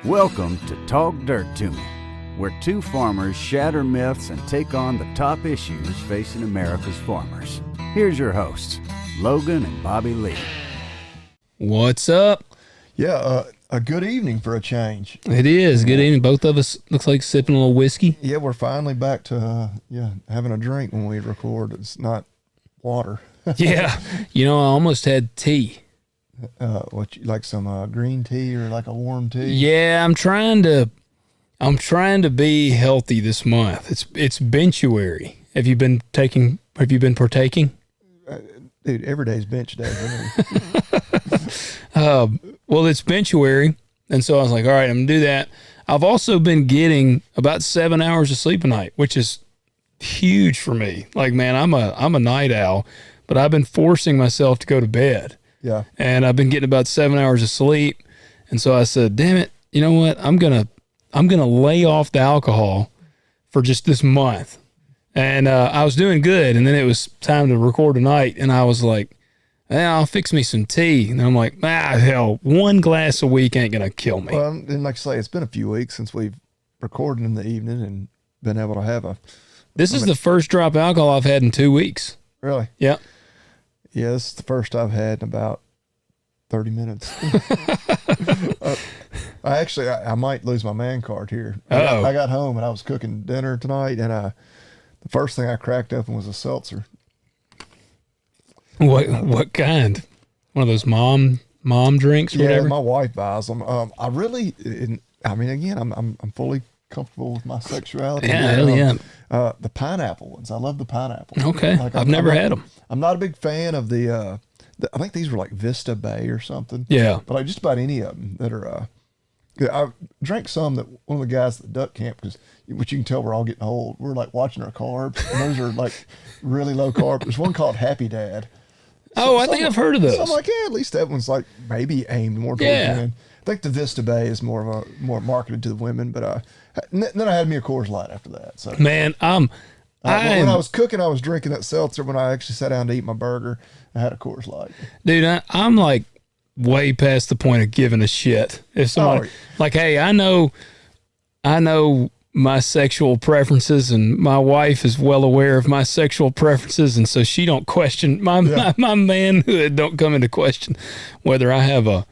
Welcome to Talk Dirt to Me, where two farmers shatter myths and take on the top issues facing America's farmers. Here's your hosts, Logan and Bobby Lee. What's up? Yeah, a good evening for a change. It is. Good evening. Both of us looks like sipping a little whiskey. Yeah, we're finally back to having a drink when we record. It's not water. Yeah. You know, I almost had tea. What, like some green tea or like a warm tea? Yeah, I'm trying to be healthy this month. It's benchuary. Have you been partaking? Dude, every day's bench day for me. Well, it's benchuary, and so I was like, all right, I'm gonna do that. I've also been getting about 7 hours of sleep a night, which is huge for me. Like, man, I'm a night owl, but I've been forcing myself to go to bed. Yeah. And I've been getting about 7 hours of sleep. And so I said, damn it, you know what? I'm gonna lay off the alcohol for just this month. And I was doing good, and then it was time to record tonight, and I was like, I'll fix me some tea. And I'm like, hell, one glass a week ain't gonna kill me. Well, and like I say, it's been a few weeks since we've recorded in the evening and been able to have This is the first drop of alcohol I've had in 2 weeks. Really? Yeah. Yeah, this is the first I've had in about 30 minutes. I might lose my man card here. I got home and I was cooking dinner tonight, and the first thing I cracked open was a seltzer. What kind? One of those mom drinks or whatever? Yeah, my wife buys them. Again, I'm fully comfortable with my sexuality. Yeah, hell yeah. The pineapple ones. I love the pineapple. Okay. I've never had them. I'm not a big fan of the I think these were like Vista Bay or something. Yeah. But like just about any of them that are I drank some that one of the guys at the duck camp, which you can tell we're all getting old. We're like watching our carbs, and those are like really low carb. There's one called Happy Dad. I think I've heard of those. So I'm like, yeah, at least that one's like maybe aimed more towards women. I think the Vista Bay is more marketed to the women, but then I had me a Coors Light after that. So man, when I was cooking, I was drinking that seltzer. When I actually sat down to eat my burger, I had a Coors Light. Dude, I'm like way past the point of giving a shit. If somebody like, hey, I know my sexual preferences, and my wife is well aware of my sexual preferences, and so she don't question my manhood don't come into question whether I have a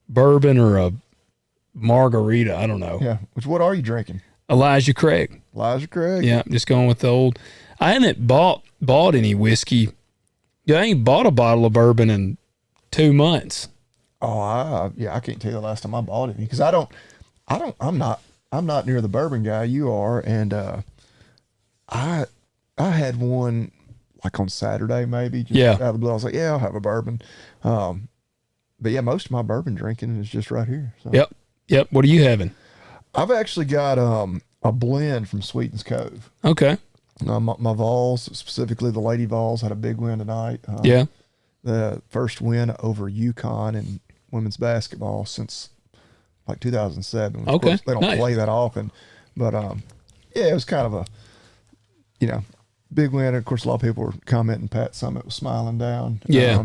bourbon or a margarita. I don't know. Yeah. What are you drinking? Elijah Craig. Yeah. Just going with the old. I haven't bought any whiskey. I ain't bought a bottle of bourbon in 2 months. Oh, I can't tell you the last time I bought any, because I'm not near the bourbon guy. You are, and I had one like on Saturday maybe. Out of the blue, I was like, yeah, I'll have a bourbon. But yeah, most of my bourbon drinking is just right here. So. Yep. What are you having? I've actually got a blend from Sweetens Cove. Okay. My Vols, specifically the Lady Vols, had a big win tonight. The first win over UConn in women's basketball since like 2007. Okay. Of course, they don't play that often, but it was kind of a big win. Of course, a lot of people were commenting Pat Summit was smiling down. Yeah.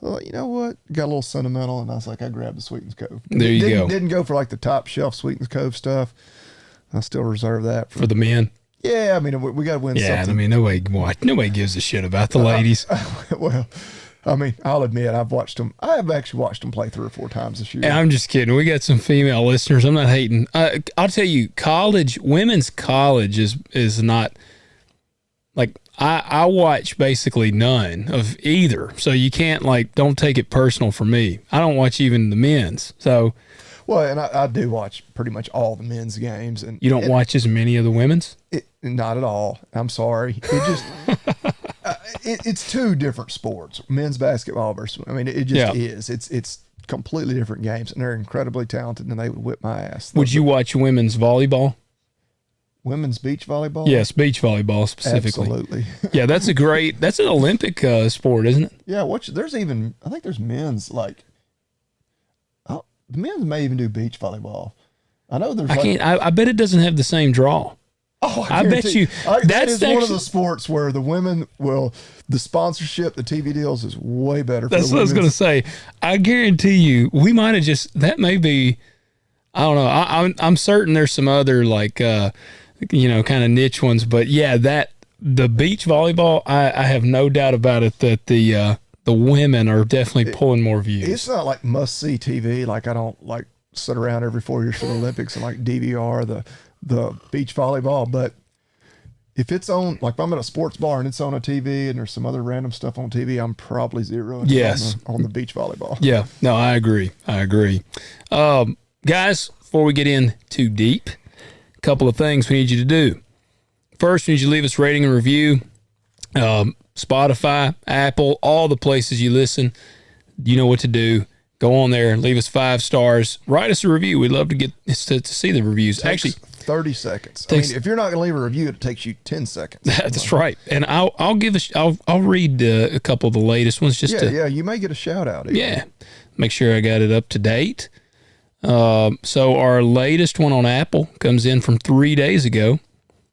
Well, you know what? Got a little sentimental, and I was like, I grabbed the Sweetens Cove. There you go. Didn't go for like the top shelf Sweetens Cove stuff. I still reserve that for the men. Yeah, I mean, we got to win something. Yeah, I mean, nobody gives a shit about the ladies. Well, I mean, I'll admit, I have actually watched them play 3 or 4 times this year. And I'm just kidding. We got some female listeners. I'm not hating. I'll tell you, women's college is not like, I watch basically none of either. So you can't don't take it personal for me. I don't watch even the men's. So. Well, and I do watch pretty much all the men's games. And you don't watch as many of the women's? Not at all. I'm sorry. It just, it's 2 different sports. Men's basketball versus, I mean, it just is. It's completely different games, and they're incredibly talented, and they would whip my ass. Would you watch women's volleyball? Women's beach volleyball? Yes, beach volleyball specifically. Absolutely. Yeah, that's an Olympic sport, isn't it? Yeah, I think there's men's the men's may even do beach volleyball. I know there's I bet it doesn't have the same draw. Oh, I bet you that is one of the sports where the women the sponsorship, the TV deals is way better. That's what I was going to say. I guarantee you, we might have that may be, I don't know. I'm certain there's some other like kind of niche ones, but yeah, the beach volleyball, I have no doubt about it that the women are definitely pulling more views. It's not like must see TV. Like I don't like sit around every 4 years for the Olympics and like DVR the beach volleyball, but if it's on, like if I'm at a sports bar and it's on a TV and there's some other random stuff on TV, I'm probably zeroing on the beach volleyball. Yeah, no, I agree. Guys, before we get in too deep, a couple of things we need you to do. First, we need you to leave us a rating and review. Spotify, Apple, all the places you listen, you know what to do. Go on there, leave us 5 stars, write us a review. We'd love to get to see the reviews. Actually, 30 seconds. I mean, if you're not going to leave a review, it takes you 10 seconds. That's right. And I'll read a couple of the latest ones you may get a shout out. Even. Yeah. Make sure I got it up to date. So our latest one on Apple comes in from 3 days ago.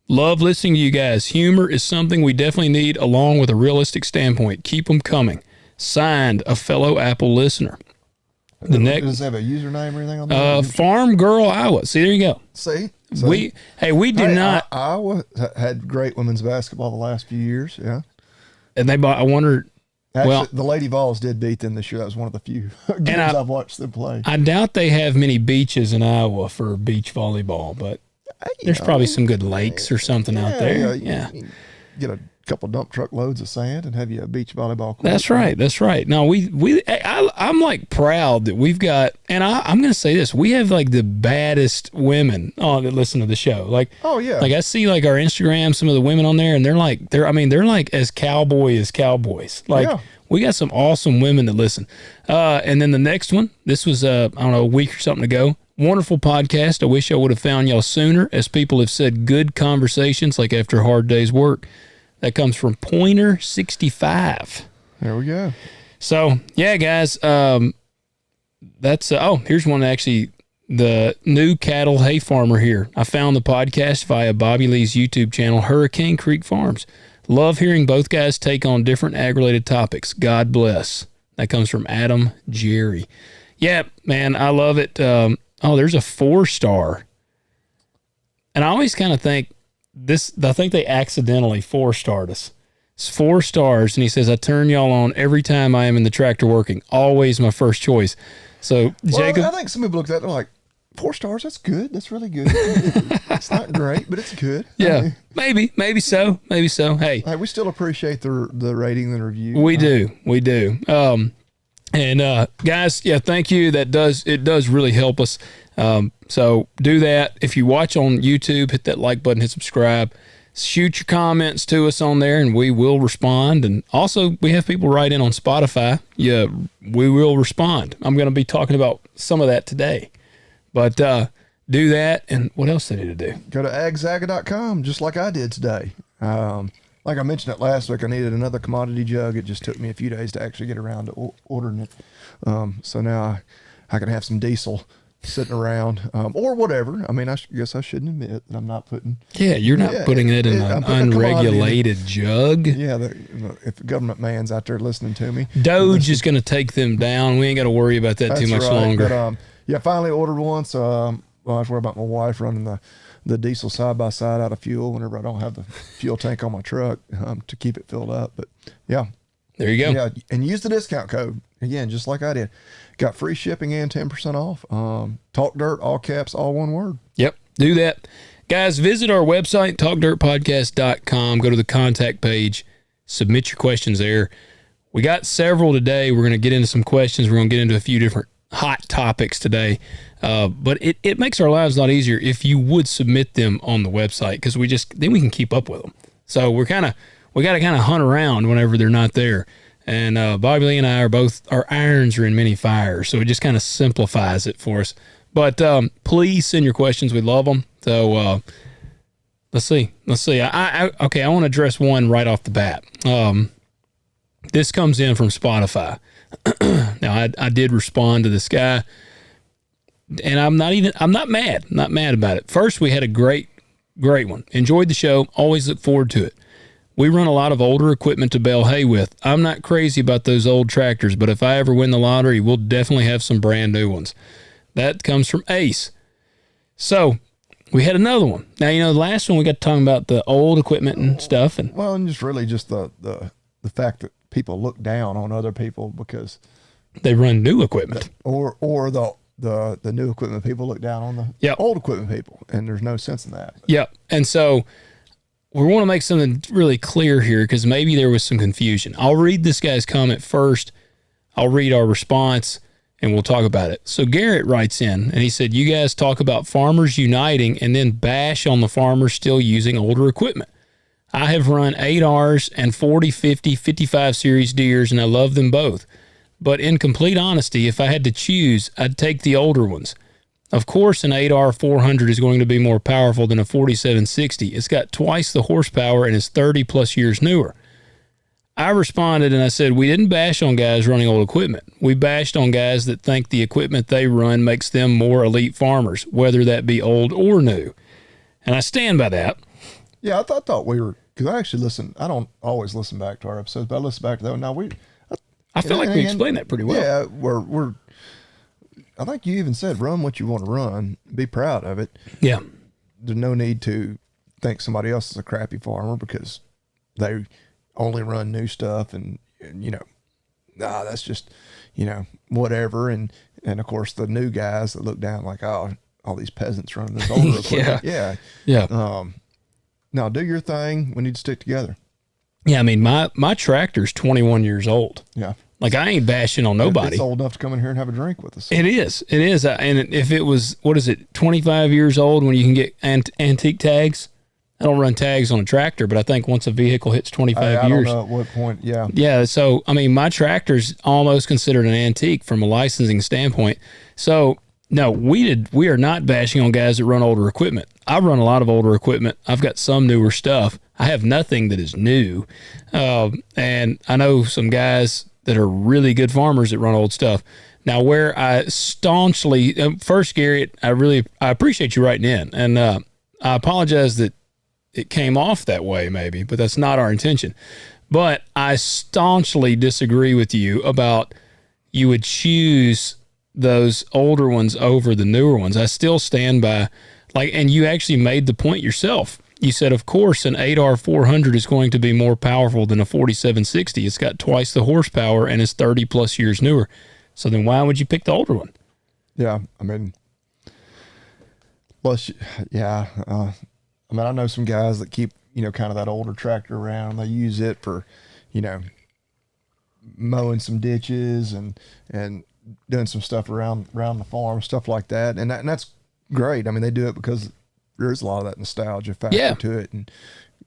Love listening to you guys. Humor is something we definitely need along with a realistic standpoint. Keep them coming. Signed, a fellow Apple listener. Does it have a username or anything on there? Farm Girl Iowa. See, there you go. See? We do not. Iowa had great women's basketball the last few years. Yeah. And I wonder. Actually, the Lady Vols did beat them this year. That was one of the few games I've watched them play. I doubt they have many beaches in Iowa for beach volleyball, but there's probably some good lakes or something out there. Yeah. You get a couple dump truck loads of sand and have you a beach volleyball court. That's right. No, I'm like proud that we've got, and I'm going to say this, we have like the baddest women that listen to the show. Like, oh yeah. Like I see like our Instagram, some of the women on there, and they're like as cowboy as cowboys. Like we got some awesome women that listen. And then the next one, this was I don't know, a week or something ago. Wonderful podcast. I wish I would have found y'all sooner, as people have said, good conversations like after a hard day's work. That comes from Pointer65. There we go. So, yeah, guys, that's here's one actually, the new cattle hay farmer here. I found the podcast via Bobby Lee's YouTube channel, Hurricane Creek Farms. Love hearing both guys take on different ag-related topics. God bless. That comes from Adam Jerry. Yeah, man, I love it. There's a 4-star. And I always kind of think, I think they accidentally 4-starred us. It's 4 stars, and he says, I turn y'all on every time I am in the tractor working. Always my first choice. So, Jacob. I think some people look at that, they're like, 4 stars, that's good. That's really good. It's not great, but it's good. Yeah, maybe so. Hey, we still appreciate the rating and review. We do. And guys, thank you. It does really help us. So do that. If you watch on YouTube, hit that like button, hit subscribe, shoot your comments to us on there, and we will respond. And also, we have people write in on Spotify. Yeah, we will respond. I'm going to be talking about some of that today. But do that. And what else do they need to do? Go to agzaga.com, just like I did today. Like I mentioned it last week, I needed another commodity jug. It just took me a few days to actually get around to ordering it. So now I can have some diesel sitting around, or whatever. I mean, I guess I shouldn't admit that I'm not putting. Yeah, you're not putting it in an unregulated jug. Yeah, if the government man's out there listening to me, Doge is going to take them down. We ain't got to worry about that too much longer. But, finally ordered one. So I was worried about my wife running the diesel side by side out of fuel whenever I don't have the fuel tank on my truck to keep it filled up. But yeah, there you go. Yeah, and use the discount code again, just like I did. Got free shipping and 10% off. Talk Dirt, all caps, all one word. Yep, do that. Guys, visit our website, talkdirtpodcast.com. Go to the contact page. Submit your questions there. We got several today. We're going to get into some questions. We're going to get into a few different hot topics today. But it makes our lives a lot easier if you would submit them on the website, because then we can keep up with them. So we got to kind of hunt around whenever they're not there. And Bobby Lee and I our irons are in many fires, so it just kind of simplifies it for us. But please send your questions. We love them. So let's see. I want to address one right off the bat. This comes in from Spotify. Now, I did respond to this guy, and I'm not mad. Not mad about it. First, we had a great one. Enjoyed the show. Always look forward to it. We run a lot of older equipment to bale hay with. I'm not crazy about those old tractors, but if I ever win the lottery, we'll definitely have some brand new ones. That comes from Ace. So we had another one. Now, the last one we got talking about the old equipment and stuff. And just really just the fact that people look down on other people because they run new equipment. Or the new equipment people look down on the old equipment people, and there's no sense in that. Yep. And so we want to make something really clear here because maybe there was some confusion. I'll read this guy's comment first. I'll read our response, and we'll talk about it. So Garrett writes in, and he said, you guys talk about farmers uniting and then bash on the farmers still using older equipment. I have run 8Rs and 40, 50, 55 series Deeres, and I love them both. But in complete honesty, if I had to choose, I'd take the older ones. Of course, an 8R 400 is going to be more powerful than a 4760. It's got twice the horsepower and is 30 plus years newer. I responded and I said, we didn't bash on guys running old equipment. We bashed on guys that think the equipment they run makes them more elite farmers, whether that be old or new. And I stand by that. Yeah, I thought we were, because I actually listen, I don't always listen back to our episodes, but I listen back to that one. Now, I feel like we explained that pretty well. Yeah, we're. I think you even said run what you want to run, be proud of it. Yeah. There's no need to think somebody else is a crappy farmer because they only run new stuff and that's just, whatever. And of course the new guys that look down like, oh, all these peasants running this older equipment. Yeah. Now do your thing. We need to stick together. Yeah, I mean, my tractor's 21 years old. Yeah. Like, I ain't bashing on nobody. It's old enough to come in here and have a drink with us. It is. And if it was, 25 years old when you can get antique tags? I don't run tags on a tractor, but I think once a vehicle hits 25 years. I don't know at what point, yeah. Yeah, so, I mean, my tractor's almost considered an antique from a licensing standpoint. So, no, we are not bashing on guys that run older equipment. I run a lot of older equipment. I've got some newer stuff. I have nothing that is new. And I know some guys that are really good farmers that run old stuff. Now, where I staunchly, first, Garrett, I appreciate you writing in. And I apologize that it came off that way maybe, but that's not our intention. But I staunchly disagree with you about you would choose those older ones over the newer ones. I still stand by, and you actually made the point yourself. You said, of course, an 8R 400 is going to be more powerful than a 4760. It's got twice the horsepower and is 30 plus years newer. So then why would you pick the older one? Yeah, I mean, plus, yeah. I know some guys that keep, kind of that older tractor around. They use it for, mowing some ditches and doing some stuff around the farm, stuff like that. And that's great. I mean, they do it because there's a lot of that nostalgia factor to it, and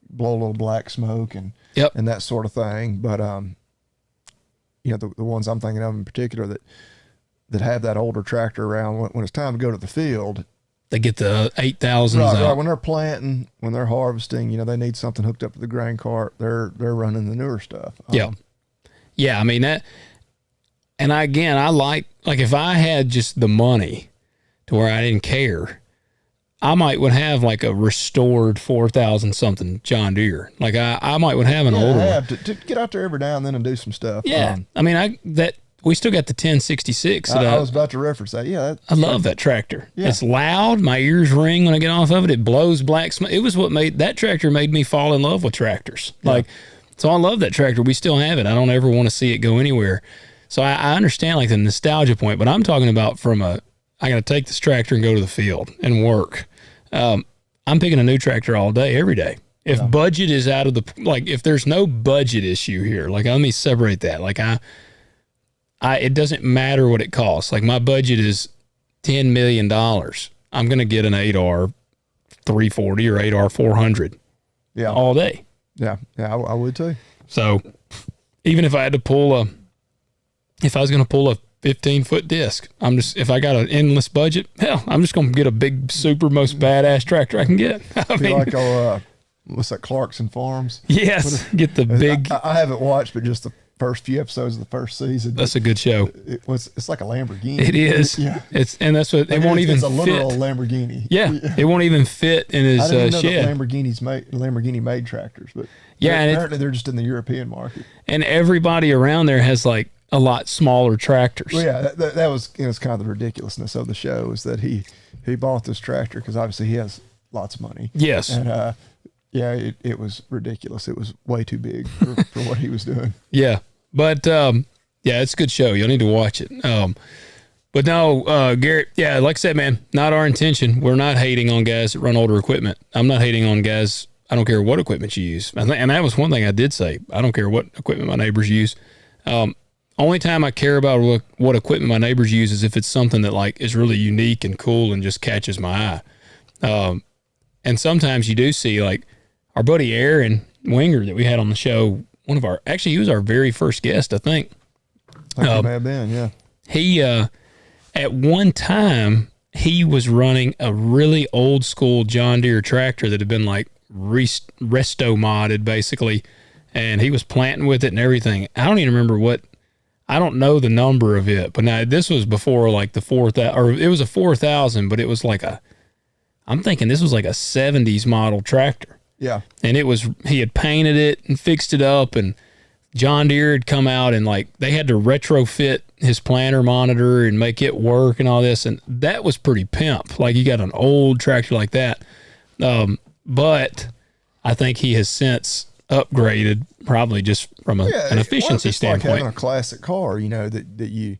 blow a little black smoke and that sort of thing. But the ones I'm thinking of in particular that have that older tractor around when it's time to go to the field, they get the 8,000s out. Right. When they're planting, when they're harvesting, they need something hooked up to the grain cart. They're running the newer stuff. Yeah. I mean that, and I like if I had just the money to where I didn't care, I would have like a restored 4,000 something John Deere. Like I might would have an older one. To get out there every now and then and do some stuff. Yeah. I mean, we still got the 1066. I was about to reference that. Yeah. I love that tractor. Yeah. It's loud. My ears ring when I get off of it. It blows black smoke. It was that tractor made me fall in love with tractors. Yeah. So I love that tractor. We still have it. I don't ever want to see it go anywhere. So I understand the nostalgia point, but I'm talking about I got to take this tractor and go to the field and work. I'm picking a new tractor all day, every day. If budget is out of if there's no budget issue here, let me separate that. It doesn't matter what it costs. My budget is $10 million. I'm going to get an 8R 340 or 8R 400 all day. Yeah. Yeah. I would too. So even if I had to if I was going to pull a 15-foot disc, if I got an endless budget, hell, I'm just going to get a big, super, most badass tractor I can get. What's that, Clarkson Farms? Yes, get the big. I haven't watched, but just the first few episodes of the first season. That's a good show. It's like a Lamborghini. It is. Yeah. And that's what it won't even fit. It's a literal Lamborghini. Yeah, it won't even fit in his I didn't know shed. That Lamborghini made tractors, but apparently they're just in the European market. And everybody around there has a lot smaller tractors. Well, yeah, that was, you know, it's kind of the ridiculousness of the show is that he bought this tractor because obviously he has lots of money. Yes. And yeah, it was ridiculous. It was way too big for what he was doing. Yeah. But yeah, it's a good show. You'll need to watch it. But no, Garrett, yeah, like I said, man, not our intention. We're not hating on guys that run older equipment. I'm not hating on guys. I don't care what equipment you use. And that was one thing I did say. I don't care what equipment my neighbors use. Only time I care about what equipment my neighbors use is if it's something that like is really unique and cool and just catches my eye. And sometimes you do see like our buddy Aaron Winger that we had on the show. Actually, he was our very first guest, I think. He may have been, yeah. He, at one time, he was running a really old school John Deere tractor that had been like resto modded basically. And he was planting with it and everything. I don't even remember I don't know the number of it, but now this was before like the 4,000, or it was a 4,000, but it was like I'm thinking this was like a 70s model tractor. Yeah. And he had painted it and fixed it up, and John Deere had come out and like they had to retrofit his planter monitor and make it work and all this. And that was pretty pimp. Like you got an old tractor like that. But I think he has since upgraded probably just from an efficiency standpoint. It's like having a classic car, you know, that you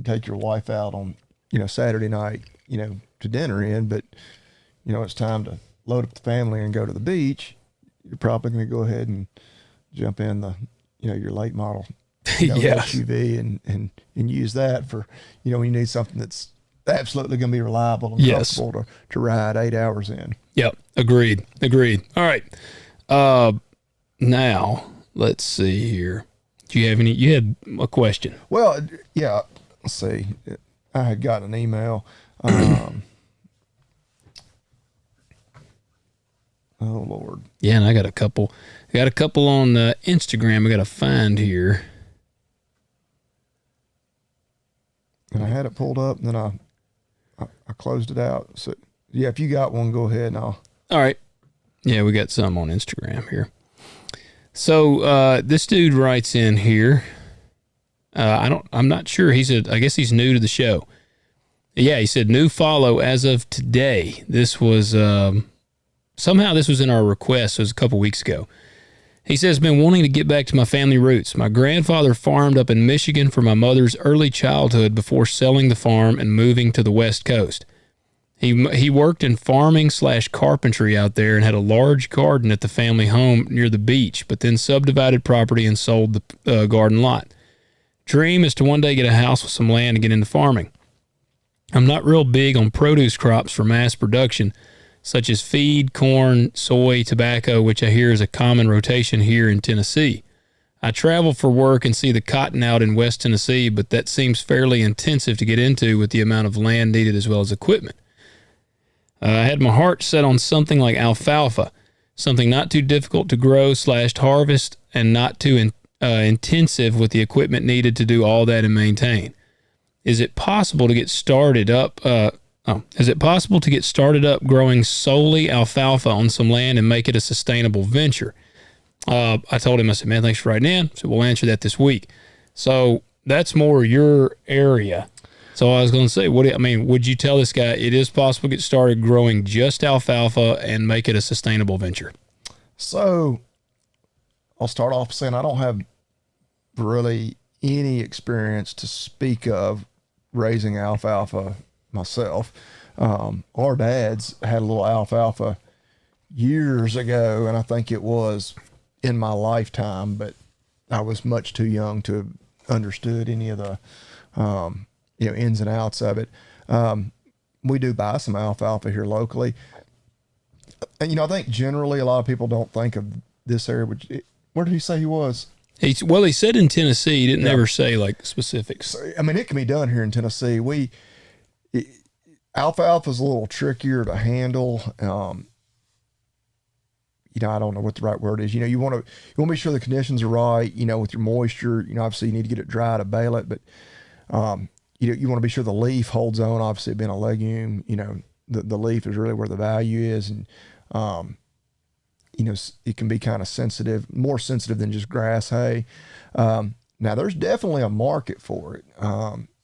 take your wife out on, you know, Saturday night, you know, to dinner in, but you know, it's time to load up the family and go to the beach. You're probably going to go ahead and jump in the, you know, your late model SUV and use that for, you know, when you need something that's absolutely going to be reliable and comfortable to ride 8 hours in. Yep. Agreed. All right. Now let's see here. Do you have you had a question? Well, yeah, let's see. I had gotten an email. Oh Lord. Yeah, and I got a couple on Instagram I got to find here. And I had it pulled up, and then I closed it out. So yeah, if you got one, go ahead and All right. Yeah, we got some on Instagram here. So this dude writes in here. I'm not sure. I guess he's new to the show. Yeah, he said new follow as of today. This was somehow this was in our request. It was a couple weeks ago. He says, been wanting to get back to my family roots. My grandfather farmed up in Michigan for my mother's early childhood before selling the farm and moving to the West Coast. He worked in farming/carpentry out there and had a large garden at the family home near the beach, but then subdivided property and sold the garden lot. Dream is to one day get a house with some land and get into farming. I'm not real big on produce crops for mass production, such as feed, corn, soy, tobacco, which I hear is a common rotation here in Tennessee. I travel for work and see the cotton out in West Tennessee, but that seems fairly intensive to get into with the amount of land needed as well as equipment. I had my heart set on something like alfalfa, something not too difficult to grow/harvest and not too intensive with the equipment needed to do all that and maintain. Is it possible to get started up growing solely alfalfa on some land and make it a sustainable venture? I told him, I said, man, thanks for writing in. So we'll answer that this week. So that's more your area. So I was going to say, would you tell this guy it is possible to get started growing just alfalfa and make it a sustainable venture? So I'll start off saying I don't have really any experience to speak of raising alfalfa myself. Our dads had a little alfalfa years ago, and I think it was in my lifetime, but I was much too young to have understood any of the ins and outs of it. We do buy some alfalfa here locally. And, I think generally a lot of people don't think of this area. Where did he say he was? He said in Tennessee. He didn't ever say like specifics. I mean, it can be done here in Tennessee. Alfalfa is a little trickier to handle. I don't know what the right word is. You want to be sure the conditions are right, with your moisture. Obviously you need to get it dry to bale it, but you want to be sure the leaf holds on. Obviously, being a legume, the leaf is really where the value is, and it can be kind of sensitive, more sensitive than just grass hay. Now there's definitely a market for it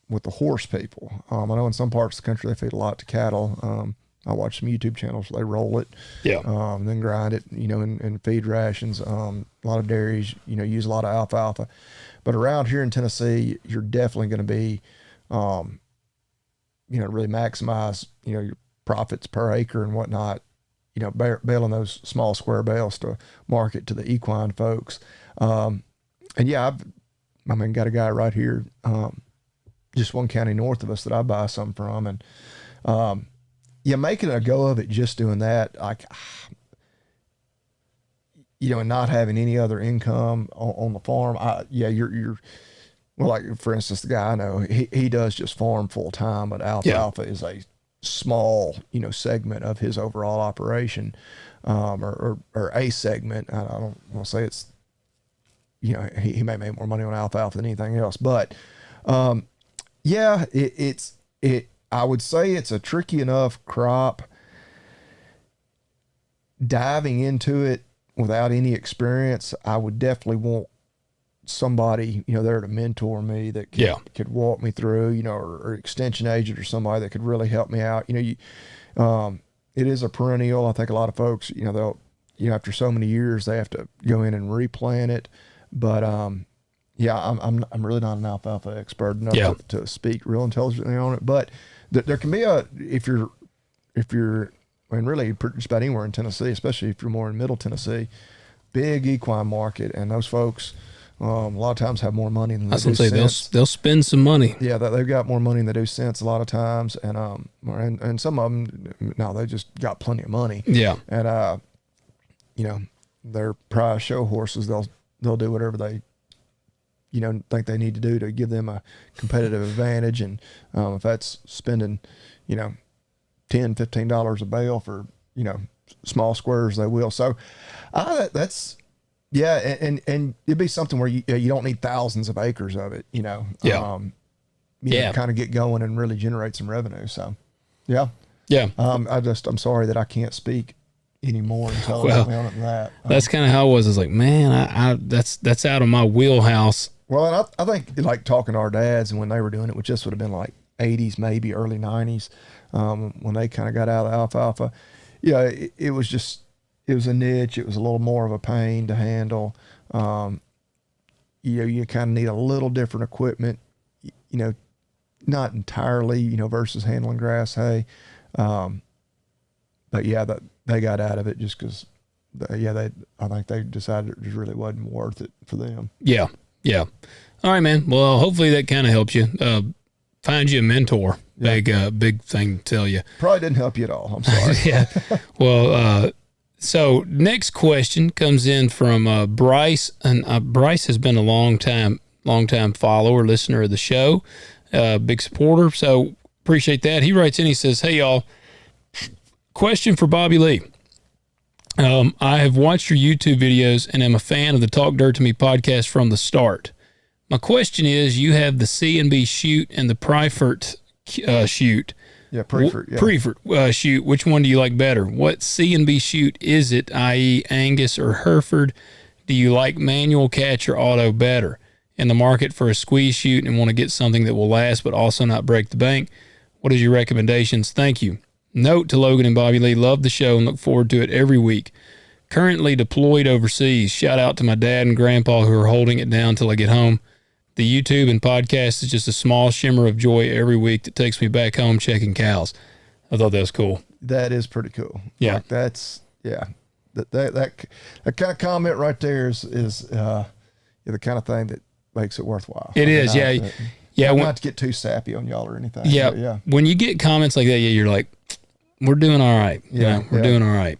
with the horse people. I know in some parts of the country they feed a lot to cattle. I watch some YouTube channels where they roll it, then grind it, in feed rations. A lot of dairies, use a lot of alfalfa. But around here in Tennessee, you're definitely going to be, really maximize, your profits per acre and whatnot, baling those small square bales to market to the equine folks. And yeah, got a guy right here, just one county north of us that I buy some from. And, making a go of it, just doing that, and not having any other income on the farm. You're well, like for instance, the guy I know, he does just farm full time, but alfalfa is a small, segment of his overall operation, or a segment. I don't want to say it's, he may make more money on alfalfa than anything else, but, I would say it's a tricky enough crop. Diving into it without any experience, I would definitely want somebody, there to mentor me that could walk me through, or extension agent or somebody that could really help me out. It is a perennial. I think a lot of folks, they'll, after so many years, they have to go in and replant it. But, I'm really not an alfalfa expert enough to speak real intelligently on it. But there can be if you're, and really just about anywhere in Tennessee, especially if you're more in Middle Tennessee, big equine market, and those folks a lot of times have more money than they do sense. They'll spend some money. Yeah, they've got more money than they do sense a lot of times, and some of them, no, they just got plenty of money. Yeah, and their prize show horses, they'll do whatever they think they need to do to give them a competitive advantage. And if that's spending, $10-15 a bale for, small squares, they will. So that's, and it'd be something where you don't need thousands of acres of it, kind of get going and really generate some revenue. So, yeah. I'm sorry that I can't speak anymore intelligently on it than that. That's kind of how it was. It's like, man, that's out of my wheelhouse. Well, and I think like talking to our dads and when they were doing it, which just would have been like 80s, maybe early 90s, when they kind of got out of the alfalfa, it was a niche. It was a little more of a pain to handle. You kind of need a little different equipment, not entirely, versus handling grass hay. But that they got out of it just because, I think they decided it just really wasn't worth it for them. Yeah. Yeah. All right, man. Well, hopefully that kind of helps you. Find you a mentor. Big thing to tell you. Probably didn't help you at all. I'm sorry. Yeah. Well, so next question comes in from Bryce, and Bryce has been a long time follower, listener of the show, big supporter. So appreciate that. He writes in, he says, "Hey y'all, question for Bobby Lee. I have watched your YouTube videos and am a fan of the Talk Dirt to Me podcast from the start. My question is, you have the C&B chute and the Preifert chute. Yeah, Preifert. Yeah. Preifert chute. Which one do you like better? What C&B chute is it, i.e. Angus or Hereford? Do you like manual catch or auto better? In the market for a squeeze chute and want to get something that will last but also not break the bank? What is your recommendations? Thank you. Note to Logan and Bobby Lee, love the show and look forward to it every week. Currently deployed overseas. Shout out to my dad and grandpa who are holding it down till I get home. The YouTube and podcast is just a small shimmer of joy every week that takes me back home checking cows." I thought that was cool. That is pretty cool. Yeah. Like that's, yeah. That kind of comment right there is the kind of thing that makes it worthwhile. It is, yeah. Yeah. Not to get too sappy on y'all or anything. Yeah. Yeah. When you get comments like that, you're like, we're doing all right. We're doing all right.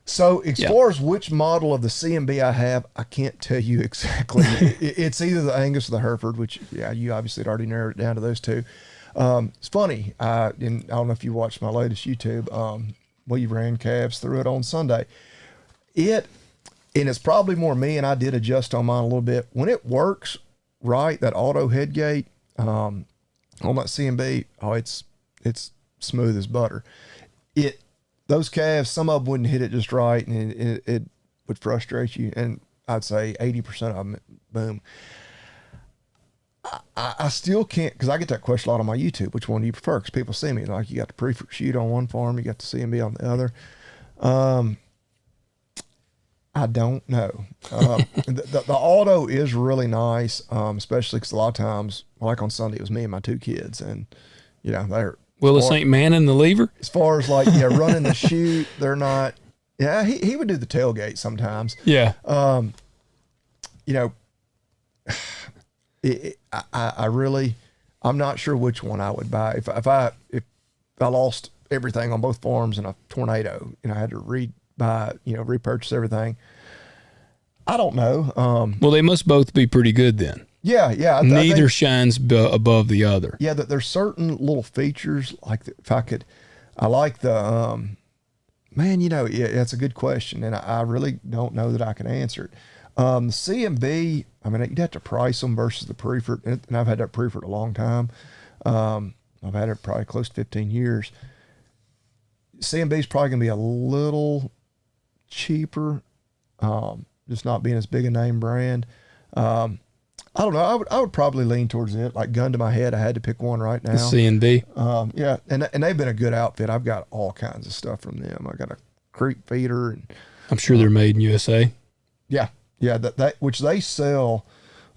So as far as which model of the C&B I have, I can't tell you exactly. It's either the Angus or the Hereford, which, you obviously had already narrowed it down to those two. It's funny. I don't know if you watched my latest YouTube. We ran calves through it on Sunday. And it's probably more me, and I did adjust on mine a little bit. When it works right, that auto head gate on that C&B, it's smooth as butter. Those calves, some of them wouldn't hit it just right, and it would frustrate you. And I'd say 80% of them, boom. I still can't, because I get that question a lot on my YouTube. Which one do you prefer? Because people see me like, you got the pre-fruit shoot on one farm, you got the CMB on the other. I don't know. The auto is really nice, especially because a lot of times, like on Sunday, it was me and my 2 kids, and they're Willis ain't manning the lever. as far as like running the chute, they're not. Yeah, he would do the tailgate sometimes. Yeah. I really, I'm not sure which one I would buy if I lost everything on both farms in a tornado. I had to repurchase everything. I don't know. Well, they must both be pretty good then. Yeah. Neither think, shines above the other. Yeah, that there's certain little features like I like the man. That's a good question, and I really don't know that I can answer it. The CMB, I mean, you'd have to price them versus the pre-fruit, and I've had that pre-fruit a long time. I've had it probably close to 15 years. CMB is probably going to be a little cheaper, just not being as big a name brand. I don't know. I would probably lean towards it. Like, gun to my head, I had to pick one right now. The CMB. Yeah, and they've been a good outfit. I've got all kinds of stuff from them. I got a creep feeder, and I'm sure they're made in USA. Yeah, that which they sell,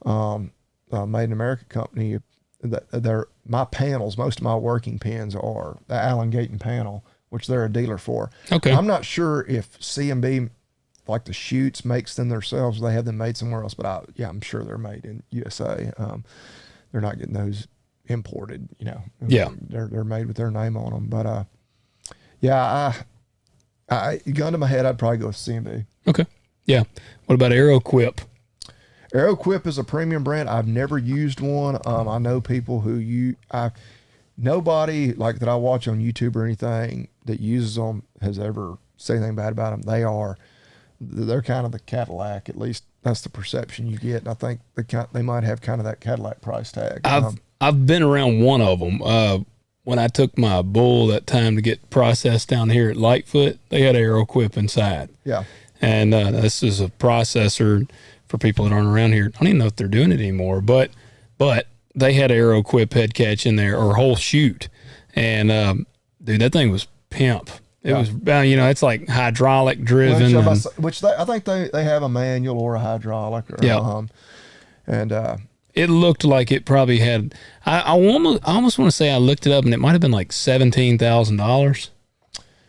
Made in America company. They're my panels. Most of my working pins are the Allen Gayton panel, which they're a dealer for. Okay, I'm not sure if CMB, like the chutes, makes them themselves. They have them made somewhere else, but I'm sure they're made in USA. They're not getting those imported. Yeah, they're made with their name on them. But I gun to my head, I'd probably go with CMB. Okay. Yeah. What about AeroQuip? AeroQuip is a premium brand. I've never used one. I know people who nobody like that I watch on YouTube or anything that uses them has ever said anything bad about them. They're kind of the Cadillac. At least that's the perception you get. And I think they might have kind of that Cadillac price tag. I've been around one of them. When I took my bull that time to get processed down here at Lightfoot, they had AeroQuip inside. Yeah. And this is a processor for people that aren't around here. I don't even know if they're doing it anymore, but they had AeroQuip head catch in there, or whole chute. And dude, that thing was pimp. It was, it's like hydraulic driven. Which I think they have a manual or a hydraulic. It looked like it probably had. I almost want to say I looked it up, and it might have been like $17,000.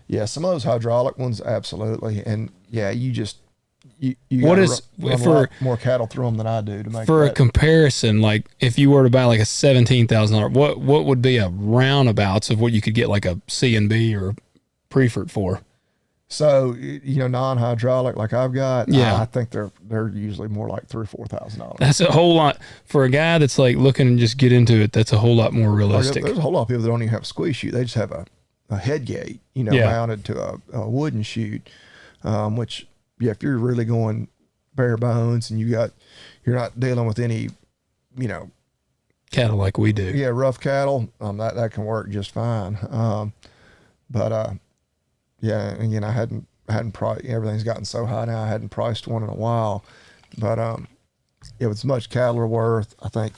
Yeah, some of those hydraulic ones, absolutely, and yeah, you what is run a lot more cattle through them than I do to make for a comparison. Like, if you were to buy like a $17,000, what would be a roundabouts of what you could get like a C&B or pre-fruit for? So non-hydraulic like I've got, I think they're usually more like $3,000 or $4,000. That's a whole lot for a guy that's like looking and just get into it. That's a whole lot more realistic. There's a whole lot of people that don't even have a squeeze chute. They just have a head gate, mounted to a wooden chute, which, if you're really going bare bones and you're not dealing with any, cattle like we do. Yeah, rough cattle, that can work just fine. Again, I hadn't priced. Everything's gotten so high now. I hadn't priced one in a while, but if it's much cattle are worth, I think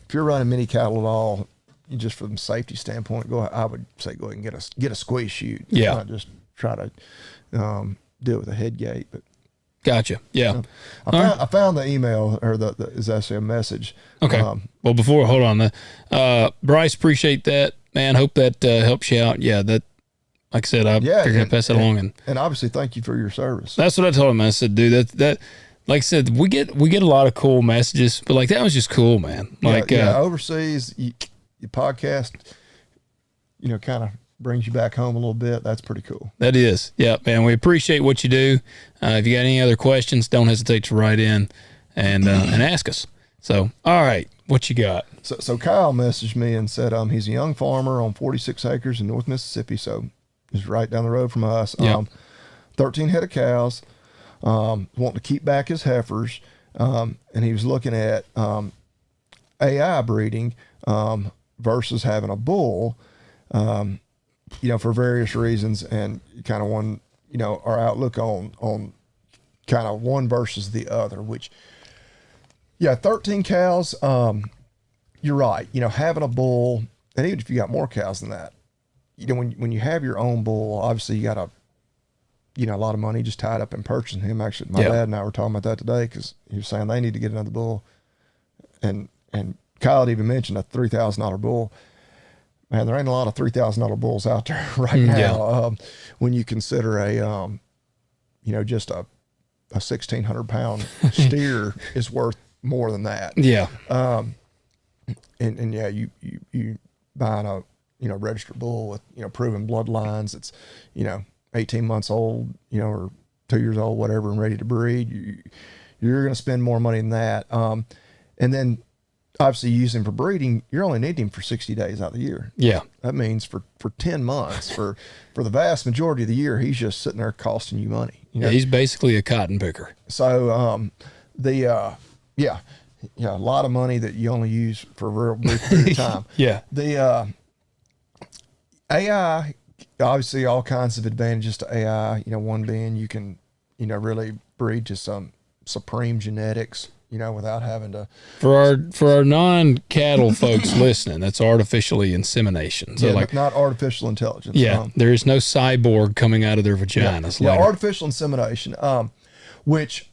if you're running many cattle at all, just from a safety standpoint, I would say go ahead and get a squeeze chute. Yeah, not just try to do it with a head gate. But gotcha. Yeah, I found the email, or is actually a message. Okay. Well, hold on. Bryce, appreciate that, man. Hope that helps you out. Yeah, that. Like I said, I figured I'd pass it along, and obviously thank you for your service. That's what I told him. I said, dude, that like I said, we get a lot of cool messages, but like that was just cool, man. Like overseas, your podcast, kind of brings you back home a little bit. That's pretty cool. That is, yeah, man. We appreciate what you do. If you got any other questions, don't hesitate to write in and ask us. So, all right, what you got? So Kyle messaged me and said he's a young farmer on 46 acres in North Mississippi. So. Is right down the road from us. 13 head of cows, wanting to keep back his heifers, and he was looking at AI breeding versus having a bull, for various reasons, and kind of our outlook on kind of one versus the other, which, yeah, 13 cows, you're right. Having a bull, and even if you got more cows than that, when you have your own bull, obviously you got a lot of money just tied up in purchasing him. Actually, my dad and I were talking about that today because he was saying they need to get another bull. And Kyle had even mentioned a $3,000 bull. Man, there ain't a lot of $3,000 bulls out there right now. When you consider just a 1,600-pound steer is worth more than that. Yeah. And yeah, you buying a registered bull with proven bloodlines. It's 18 months old, or 2 years old, whatever, and ready to breed. You're going to spend more money than that. And then obviously you use him for breeding. You're only needing him for 60 days out of the year. Yeah. That means for 10 months, for the vast majority of the year, he's just sitting there costing you money. Yeah, he's basically a cotton picker. So, a lot of money that you only use for a real brief period of time. Yeah. The AI, obviously all kinds of advantages to AI, one being you can, really breed to some supreme genetics, without having to. For our non-cattle folks listening, that's artificially insemination. So not artificial intelligence. Yeah, there is no cyborg coming out of their vaginas. Yeah, artificial insemination, which,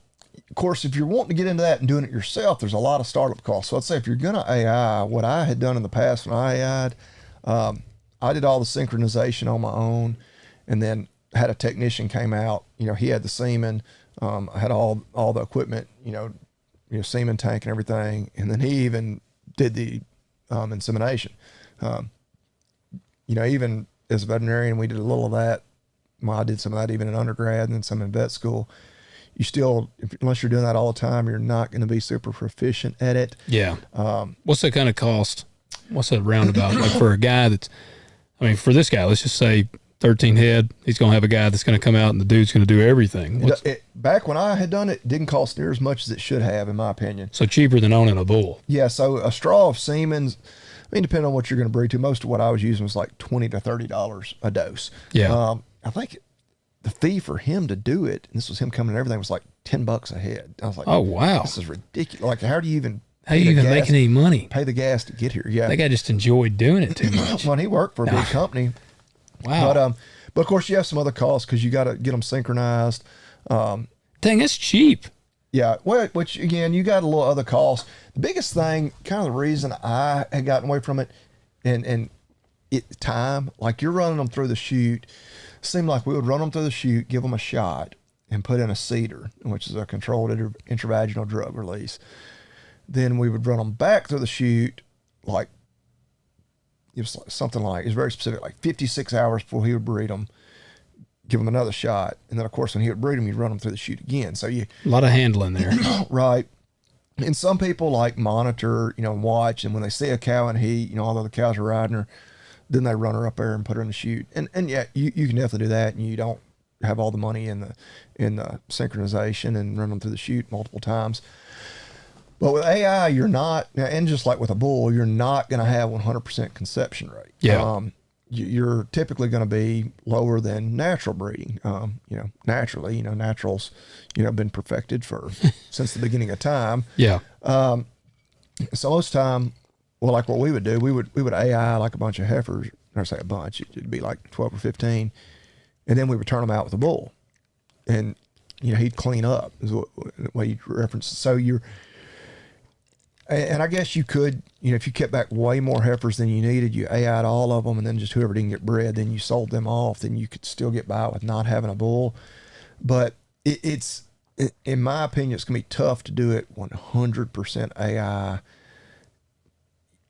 of course, if you're wanting to get into that and doing it yourself, there's a lot of startup costs. So I'd say if you're going to AI, what I had done in the past when I AI'd, I did all the synchronization on my own, and then had a technician came out. He had the semen, I had all the equipment, semen tank and everything, and then he even did the insemination. Even as a veterinarian, we did a little of that. Well, I did some of that even in undergrad and then some in vet school. You still, unless you're doing that all the time, you're not going to be super proficient at it. Yeah. What's that kind of cost? What's that roundabout? Like for a guy for this guy, let's just say 13 head, he's going to have a guy that's going to come out and the dude's going to do everything. Back when I had done it, didn't cost near as much as it should have, in my opinion. So cheaper than owning a bull. Yeah, so a straw of semen, depending on what you're going to breed to, most of what I was using was like $20 to $30 a dose. Yeah. I think the fee for him to do it, and this was him coming and everything, was like $10 a head. I was like, oh, wow. This is ridiculous. Like, how do you even making any money? Pay the gas to get here. Yeah. That guy just enjoyed doing it too much. Well, he worked for a big company. Wow. But of course you have some other costs because you got to get them synchronized. Dang, that's cheap. Yeah. Well, which again, you got a little other costs. The biggest thing, kind of the reason I had gotten away from it, and time, like you're running them through the chute, seemed like we would run them through the chute, give them a shot, and put in a cedar, which is a controlled intravaginal drug release. Then we would run them back through the chute, like, it was something like, it was very specific, like 56 hours before he would breed them, give them another shot. And then, of course, when he would breed them, you'd run them through the chute again. So a lot of handling there. Right. And some people like monitor, and watch. And when they see a cow in heat, all the other cows are riding her, then they run her up there and put her in the chute. And yeah, you can definitely do that. And you don't have all the money in the synchronization and run them through the chute multiple times. But with AI, you're not, and just like with a bull, you're not going to have 100% conception rate. Yeah. You're typically going to be lower than natural breeding. Naturally, naturals, been perfected since the beginning of time. Yeah. So most time, well, like what we would do, we would AI like a bunch of heifers, or say a bunch, it'd be like 12 or 15, and then we would turn them out with a bull, and he'd clean up is what way you reference. So and I guess you could, if you kept back way more heifers than you needed, you AI'd all of them, and then just whoever didn't get bred, then you sold them off, then you could still get by with not having a bull. But it's in my opinion, it's going to be tough to do it 100% AI,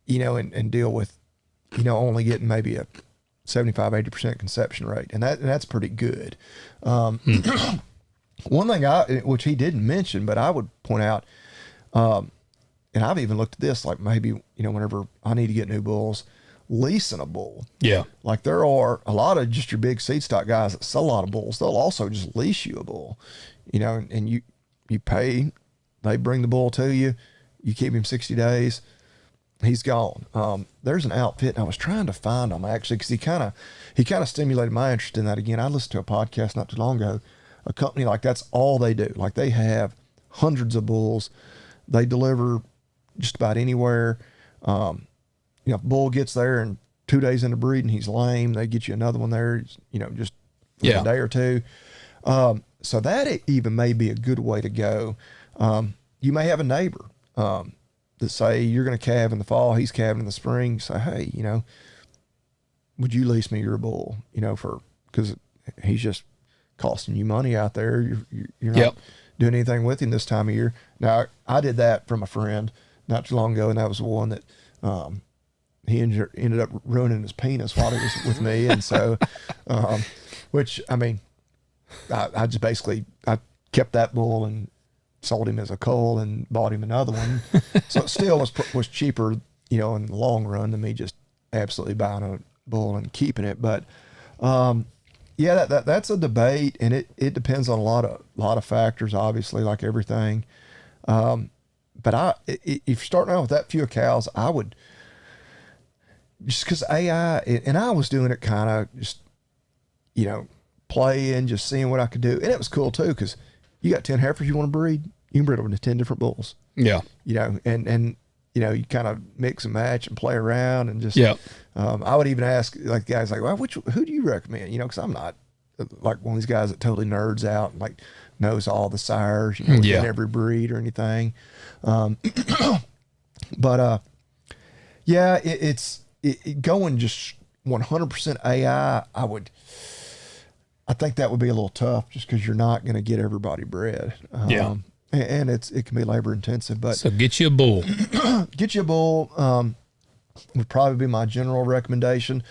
and deal with, only getting maybe a 75-80% conception rate. And that's pretty good. One thing which he didn't mention, but I would point out, and I've even looked at this, like maybe, whenever I need to get new bulls, leasing a bull. Yeah. Like there are a lot of just your big seed stock guys that sell a lot of bulls. They'll also just lease you a bull, and you pay, they bring the bull to you, you keep him 60 days, he's gone. There's an outfit, and I was trying to find him actually, because he kind of stimulated my interest in that again. I listened to a podcast not too long ago a company like that's all they do. Like they have hundreds of bulls. They deliver just about anywhere. You know, if a bull gets there and 2 days into breeding, he's lame, they get you another one there, you know, just a day or two. So that even may be a good way to go. You may have a neighbor that say you're going to calve in the fall, he's calving in the spring. You say, hey, you know, would you lease me your bull? You know, because he's just costing you money out there. You're not doing anything with him this time of year. Now, I did that from a friend not too long ago, and that was the one that he ended up ruining his penis while he was with me. And so, which, I mean, I just basically, I kept that bull and sold him as a cull and bought him another one. So it still was cheaper, you know, in the long run than me just absolutely buying a bull and keeping it. But, yeah, that's a debate, and it depends on a lot of factors, obviously, like everything. But if you're starting out with that few cows, I would, just because AI, and I was doing it kind of just, you know, playing, just seeing what I could do. And it was cool too, because you got 10 heifers you want to breed, you can breed them into 10 different bulls. Yeah. You know, and you know, you kind of mix and match and play around and just, I would even ask like guys like, well, who do you recommend? You know, because I'm not like one of these guys that totally nerds out and like knows all the sires, you know, in every breed or anything. But yeah, it's going just 100% AI. I think that would be a little tough just because you're not going to get everybody bred. And it can be labor intensive, but so get you a bull. Get you a bull would probably be my general recommendation.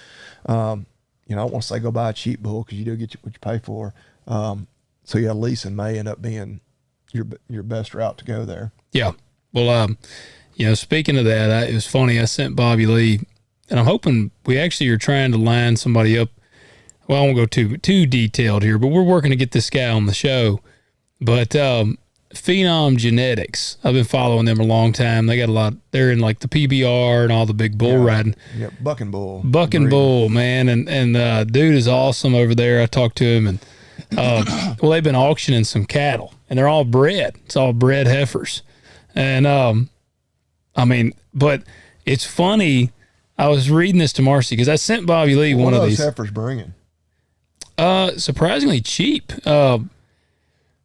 You know, I don't want to say go buy a cheap bull because you do get what you pay for. So yeah, leasing may end up being your best route to go there. Yeah. Well, you know, speaking of that, it was funny. I sent Bobby Lee, and I'm hoping we actually are trying to line somebody up. Well, I won't go too detailed here, but we're working to get this guy on the show. But Phenom Genetics, I've been following them a long time. They got a lot. They're in like the PBR and all the big bull riding. Yeah, buck and bull. Buck and bull, man, and dude is awesome over there. I talked to him, and well, they've been auctioning some cattle, and they're all bred. It's all bred heifers, and I mean, but it's funny. I was reading this to Marcy because I sent Bobby Lee one of these. What are those heifers bringing? Surprisingly cheap.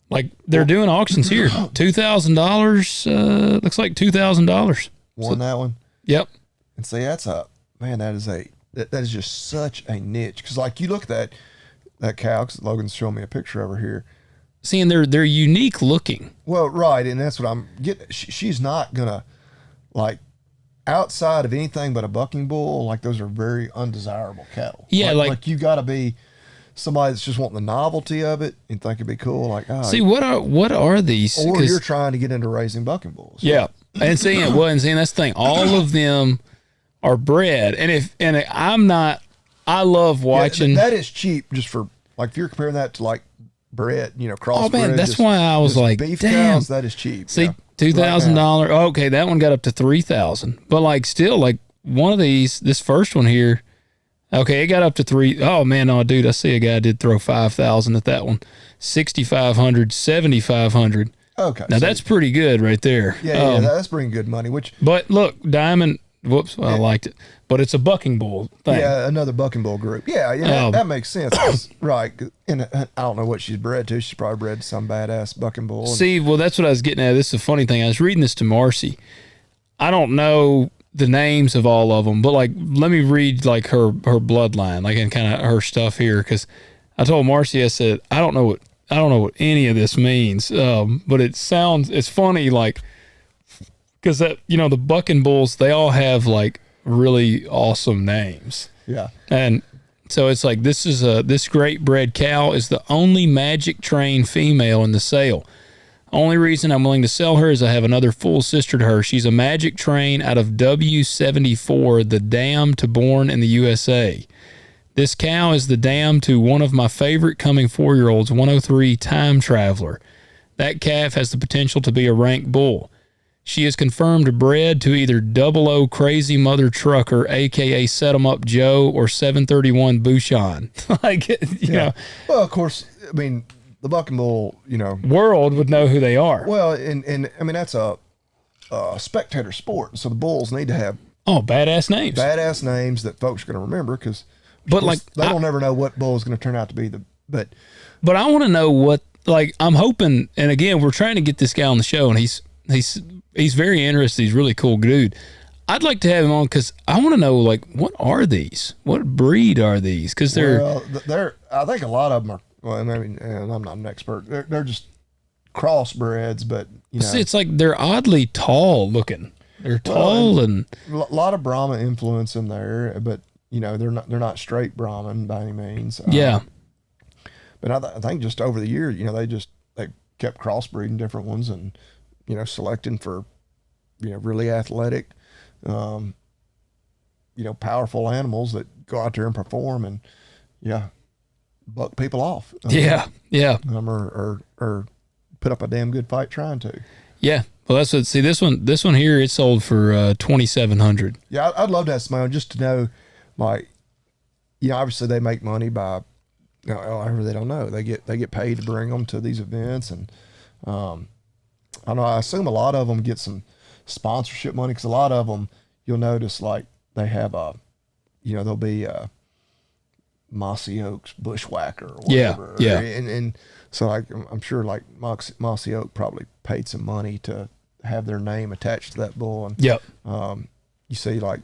Like they're doing auctions here. $2,000. Looks like $2,000. That one. Yep. And see, that is just such a niche. Because like you look at that cow, because Logan's showing me a picture over here. Seeing they're unique looking. Well, right, and that's what I'm getting. She's not gonna like outside of anything but a bucking bull. Like those are very undesirable cattle. Yeah, like you got to be somebody that's just wanting the novelty of it and think it'd be cool. Like, see, what are these? Or you're trying to get into raising bucking bulls. Yeah, and seeing that's the thing. All of them are bred, and I'm not. I love watching. Yeah, that is cheap. Just for like, if you're comparing that to like bred, you know, crossbred. Oh man, that's why I was like, beef damn, cows, that is cheap. See, $2,000. Okay, that one got up to $3,000, but like still, like one of these, this first one here. Okay, it got up to $3,000. Oh man, no, dude, I see a guy did throw $5,000 at that one. $6,500, $7,500. Okay, now that's pretty good right there. Yeah, that's bringing good money. But look, Diamond. Whoops, I liked it, but it's a bucking bull thing. Yeah, another bucking bull group. Yeah, that makes sense. Right, and I don't know what she's bred to. She's probably bred to some badass bucking bull. See, well, that's what I was getting at. This is a funny thing. I was reading this to Marcy. I don't know the names of all of them, but like, let me read like her bloodline, like, and kind of her stuff here, because I told Marcy, I said, I don't know what any of this means, but it's funny, like. Because that, you know, the bucking bulls, they all have like really awesome names. Yeah. And so it's like, this great bred cow is the only magic trained female in the sale. Only reason I'm willing to sell her is I have another full sister to her. She's a magic train out of W74, the dam to born in the USA. This cow is the dam to one of my favorite coming 4-year-olds, 103 Time Traveler. That calf has the potential to be a rank bull. She is confirmed bred to either 00 Crazy Mother Trucker, a.k.a. Set 'em Up Joe, or 731 Bouchon. Like, you know. Well, of course, I mean, the bucking bull, world would know who they are. well, and I mean that's a spectator sport, so the bulls need to have Badass names. badass names that folks are going to remember because, But like, they don't never know what bull is going to turn out to be but I want to know what, like, I'm hoping, and again, we're trying to get this guy on the show, and he's very interested. He's a really cool dude. I'd like to have him on because I want to know, like, what are these? What breed are these? Because they're I think a lot of them are. Well, I mean, and I'm not an expert. They're just crossbreds, but see, it's like they're oddly tall looking. They're tall and a lot of Brahma influence in there, but they're not straight Brahman by any means. Yeah. But I think just over the years, they kept crossbreeding different ones and selecting for really athletic, powerful animals that go out there and perform and buck people off. Yeah. Or put up a damn good fight trying to. Yeah. Well, that's what. See, this one here, it sold for $2,700. Yeah, I'd love to have somebody just to know, like, obviously they make money by, however they don't know. They get paid to bring them to these events, and I don't know. I assume a lot of them get some sponsorship money because a lot of them you'll notice like they have there'll be a Mossy Oaks bushwhacker or whatever. Yeah. And so like I'm sure like Mossy Oak probably paid some money to have their name attached to that bull. And yep. You see like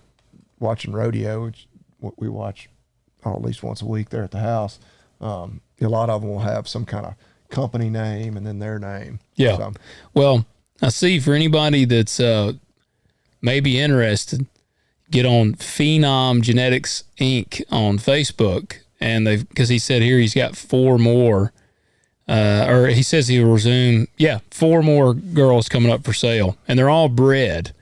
watching rodeo, which we watch at least once a week there at the house. A lot of them will have some kind of company name and then their name. Yeah. So, well, I see for anybody that's maybe interested, get on Phenom Genetics Inc. on Facebook, and because he said here he's got 4 more, or he says he'll resume. Yeah, 4 more girls coming up for sale, and they're all bred.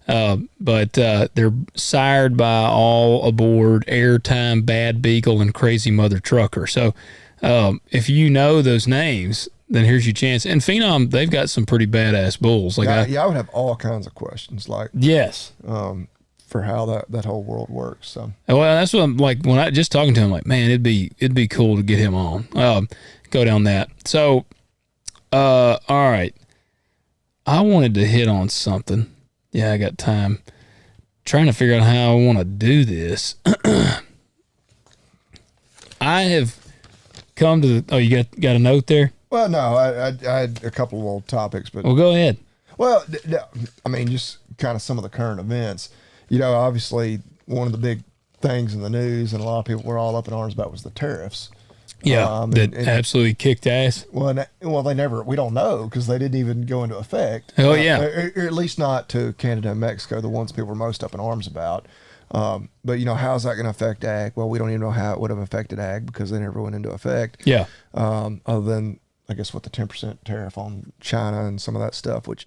But they're sired by All Aboard, Airtime, Bad Beagle, and Crazy Mother Trucker. So if you know those names, then here's your chance. And Phenom, they've got some pretty badass bulls. Like I would have all kinds of questions, like yes, for how that whole world works. So well, that's what I'm like when I just talking to him. Like, man, it'd be cool to get him on. Go down that. So, all right, I wanted to hit on something. Yeah, I got time. Trying to figure out how I want to do this. I have come to the. Oh, you got a note there? Well, no, I had a couple of little topics, but Well, go ahead. well, I mean, just kind of some of the current events. Obviously, one of the big things in the news, and a lot of people were all up in arms about, was the tariffs. Yeah, that absolutely kicked ass. Well, they never. We don't know because they didn't even go into effect. Oh yeah, or at least not to Canada and Mexico, the ones people were most up in arms about. But how's that going to affect ag? Well, we don't even know how it would have affected ag because they never went into effect. Yeah. Other than I guess with the 10% tariff on China and some of that stuff. Which,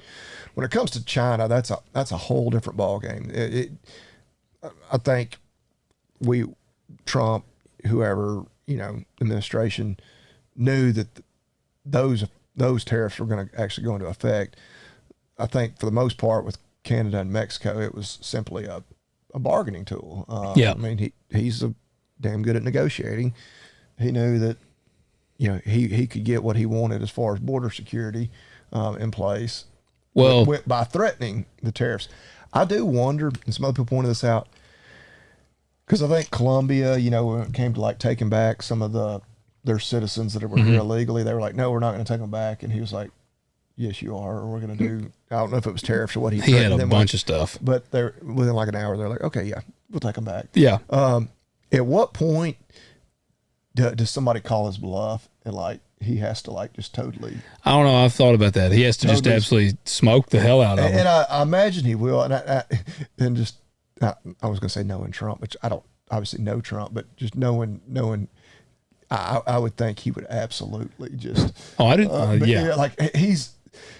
when it comes to China, that's a whole different ballgame. I think Trump, whoever. Administration knew that those tariffs were going to actually go into effect. I think for the most part with Canada and Mexico, it was simply a bargaining tool. Yeah. I mean, he's damn good at negotiating. He knew that, he could get what he wanted as far as border security in place. Well, By threatening the tariffs. I do wonder, and some other people pointed this out, because I think Colombia, when it came to like taking back some of their citizens that were here illegally, they were like, no, we're not going to take them back. And he was like, yes, you are. Or we're going to do, I don't know if it was tariffs or what he had a bunch of stuff. But within like an hour, they're like, okay, yeah, we'll take them back. Yeah. At what point does somebody call his bluff and like he has to like just totally? I don't know. I've thought about that. He has to just absolutely smoke the hell out of them. And I imagine he will. And I was going to say knowing Trump, which I don't obviously know Trump, but just knowing, I would think he would absolutely just. Oh, I didn't. Yeah, like he's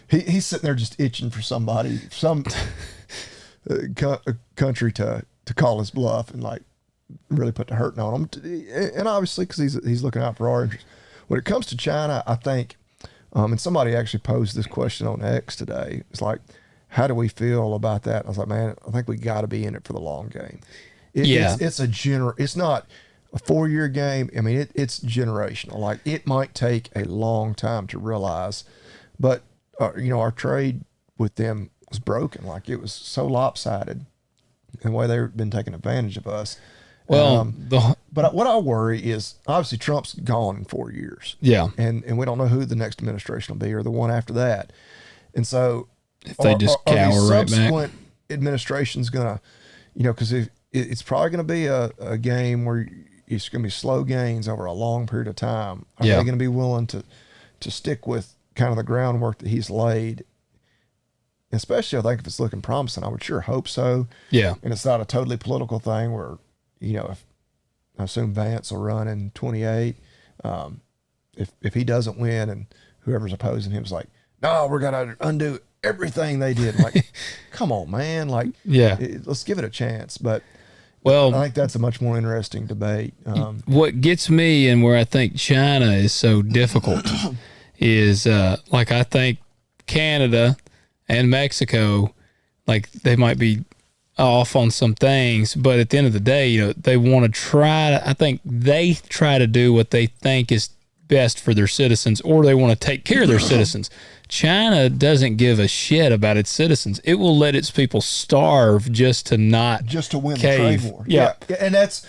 sitting there just itching for somebody, some country to call his bluff and like really put the hurting on him. And obviously, because he's looking out for our interests. When it comes to China, I think, and somebody actually posed this question on X today. It's like, how do we feel about that? I was like, man, I think we got to be in it for the long game. It's a general. It's not. a 4-year game, I mean, it's generational. Like, it might take a long time to realize, but our trade with them was broken. Like, it was so lopsided, and the way they've been taking advantage of us. Well, but what I worry is, obviously Trump's gone in 4 years. Yeah. And we don't know who the next administration will be or the one after that. And so if they just cower right back, subsequent administration's gonna, because it's probably gonna be a game where it's gonna be slow gains over a long period of time. Are they gonna be willing to stick with kind of the groundwork that he's laid? Especially, I think if it's looking promising, I would sure hope so. Yeah. And it's not a totally political thing where, if I assume Vance will run in 28, if he doesn't win and whoever's opposing him is like, no, we're gonna undo everything they did. Like, come on, man. Like, let's give it a chance. But I think that's a much more interesting debate. What gets me, and where I think China is so difficult, is I think Canada and Mexico, like, they might be off on some things, but at the end of the day, they want to I think they try to do what they think is best for their citizens, or they want to take care of their citizens. China doesn't give a shit about its citizens. It will let its people starve just to win the trade war. Yeah. And that's,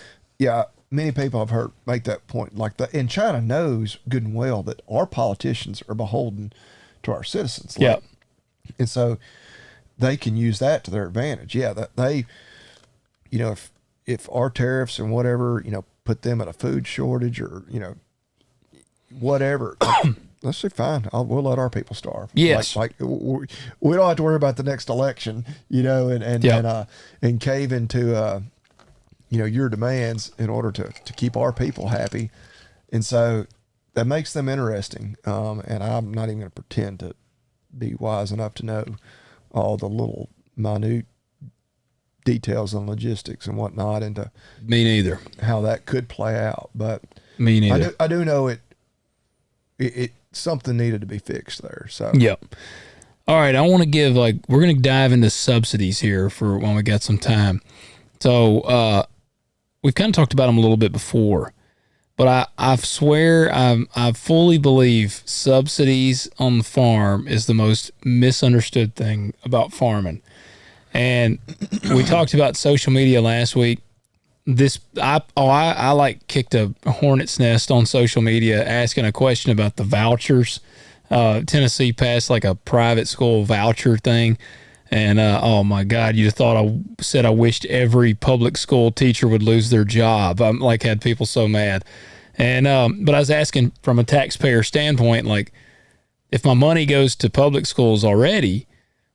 many people I've heard make that point. Like, and China knows good and well that our politicians are beholden to our citizens. Like, and so they can use that to their advantage. Yeah, that they, if our tariffs and whatever, put them at a food shortage or, whatever, let's say fine. We'll let our people starve. Yes, like we don't have to worry about the next election, and cave into your demands in order to keep our people happy, and so that makes them interesting. And I'm not even going to pretend to be wise enough to know all the little minute details and logistics and whatnot into me neither how that could play out. But me neither. I do know it something needed to be fixed there. So all right, I want to give we're going to dive into subsidies here for when we got some time. So we've kind of talked about them a little bit before, but I swear I fully believe subsidies on the farm is the most misunderstood thing about farming. And we talked about social media last week. I kicked a hornet's nest on social media asking a question about the vouchers. Tennessee passed like a private school voucher thing. And, oh my God, you'd have thought I said I wished every public school teacher would lose their job. I'm had people so mad. And, but I was asking from a taxpayer standpoint, like, if my money goes to public schools already,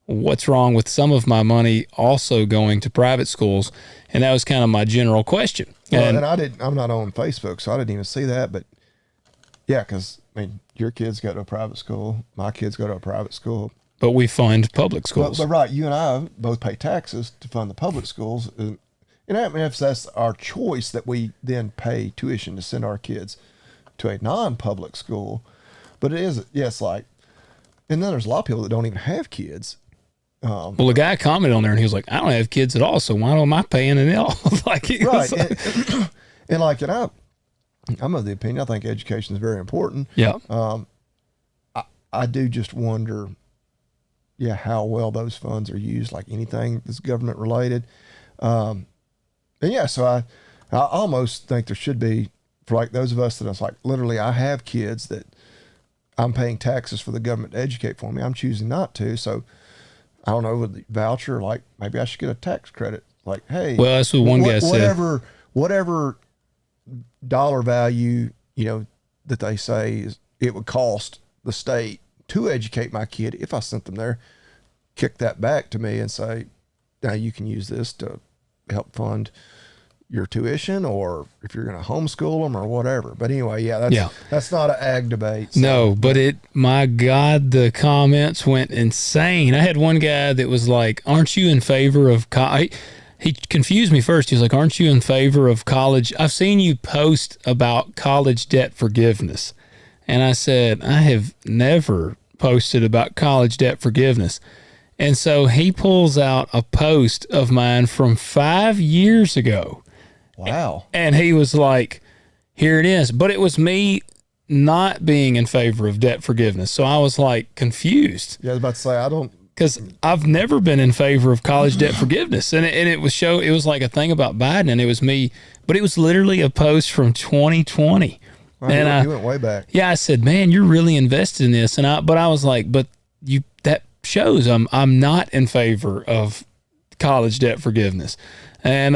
what's wrong with some of my money also going to private schools? And that was kind of my general question. Well, and I'm not on Facebook, so I didn't even see that. But yeah, because your kids go to a private school, my kids go to a private school, but we fund public schools. But right, you and I both pay taxes to fund the public schools, and if that's our choice, that we then pay tuition to send our kids to a non-public school. But it is, and then there's a lot of people that don't even have kids. Well, the guy commented on there and he was like, I don't have kids at all, so why am I paying it all? Right. I'm of the opinion, I think education is very important. Yeah. I do just wonder, how well those funds are used, like anything that's government related. So I almost think there should be, for those of us that it's literally, I have kids that I'm paying taxes for the government to educate for me. I'm choosing not to. So I don't know, with the voucher, maybe I should get a tax credit. Hey, well, that's what one guy said. Whatever dollar value, that they say it would cost the state to educate my kid, if I sent them there, kick that back to me and say, now you can use this to help fund your tuition, or if you're going to homeschool them or whatever. But anyway, that's not an ag debate. So. No, but my God, the comments went insane. I had one guy that was like, aren't you in favor of he confused me first. He was like, aren't you in favor of college? I've seen you post about college debt forgiveness. And I said, I have never posted about college debt forgiveness. And so he pulls out a post of mine from 5 years ago. Wow. And he was like, here it is. But it was me not being in favor of debt forgiveness. So I was like confused. Yeah, I was about to say, I don't. Because I've never been in favor of college debt forgiveness. And it was like a thing about Biden, and it was me, but it was literally a post from 2020. Wow, and you went way back. Yeah, I said, man, you're really invested in this. But I was like, but that shows I'm not in favor of college debt forgiveness. And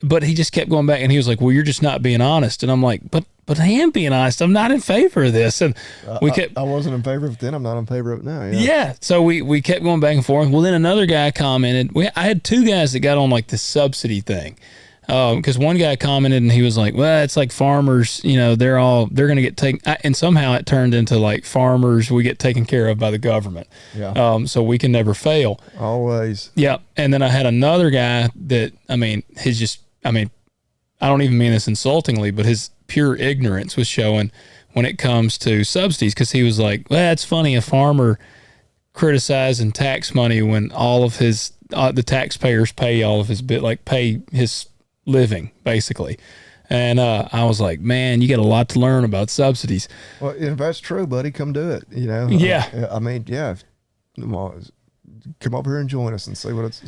but he just kept going back, and he was like, well, you're just not being honest. And I'm like, but I am being honest. I'm not in favor of this. And I wasn't in favor of it then. I'm not in favor of it now. Yeah. So we kept going back and forth. Well, then another guy commented. I had two guys that got on like the subsidy thing. Because one guy commented, and he was like, well, it's like farmers, they're going to get taken. And somehow it turned into like farmers, we get taken care of by the government. Yeah. So we can never fail. Always. Yeah. And then I had another guy that, I don't even mean this insultingly, but his pure ignorance was showing when it comes to subsidies. Because he was like, well, it's funny, a farmer criticizing tax money when all of his, the taxpayers pay all of his pay his living basically. And I was like, man, you got a lot to learn about subsidies. Well, if that's true, buddy, come do it. Yeah. Yeah. Come up here and join us and see what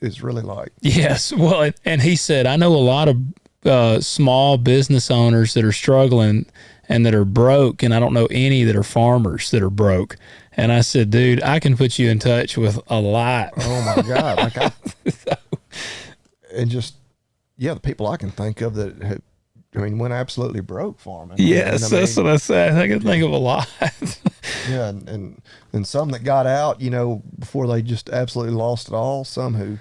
it's really like. Yes. Well, and he said, I know a lot of small business owners that are struggling and that are broke, and I don't know any that are farmers that are broke. And I said, dude, I can put you in touch with a lot. Oh my God. The people I can think of that went absolutely broke farming. Yes, that's what I said. I can think of a lot. Yeah, and some that got out, before they just absolutely lost it all. Some who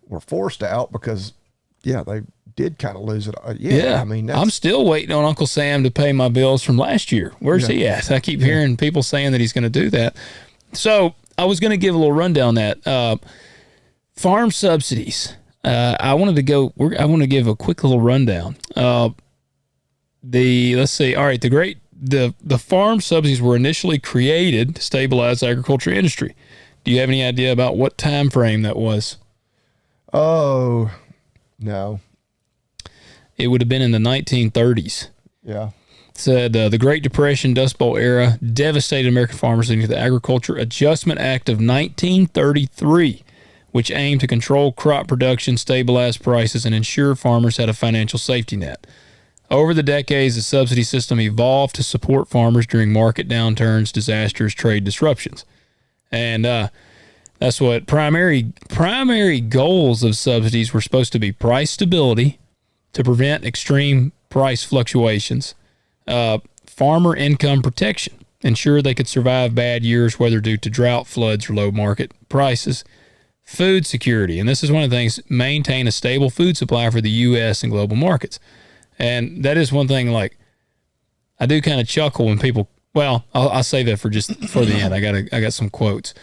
were forced out because, they did kind of lose it. Yeah. I'm still waiting on Uncle Sam to pay my bills from last year. Where's he at? I keep hearing people saying that he's going to do that. So I was going to give a little rundown that farm subsidies. I want to give a quick little rundown. Let's see. All right. The farm subsidies were initially created to stabilize the agriculture industry. Do you have any idea about what time frame that was? Oh, no. It would have been in the 1930s. Yeah. It said the Great Depression, Dust Bowl era devastated American farmers leading to the Agriculture Adjustment Act of 1933, which aimed to control crop production, stabilize prices, and ensure farmers had a financial safety net. Over the decades, the subsidy system evolved to support farmers during market downturns, disasters, trade disruptions. And that's what primary goals of subsidies were supposed to be: price stability to prevent extreme price fluctuations, farmer income protection, ensure they could survive bad years, whether due to drought, floods, or low market prices, food security, and this is one of the things, maintain a stable food supply for the U.S. and global markets. And that is one thing, like, I do kind of chuckle when people, well, I'll say that for the end. I got some quotes.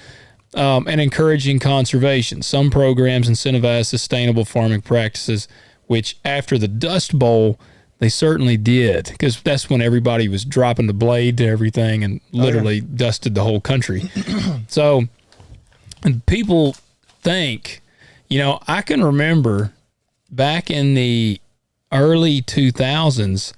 And encouraging conservation. Some programs incentivize sustainable farming practices, which after the Dust Bowl, they certainly did, because that's when everybody was dropping the blade to everything and literally dusted the whole country. So, and people think, I can remember back in the early 2000s,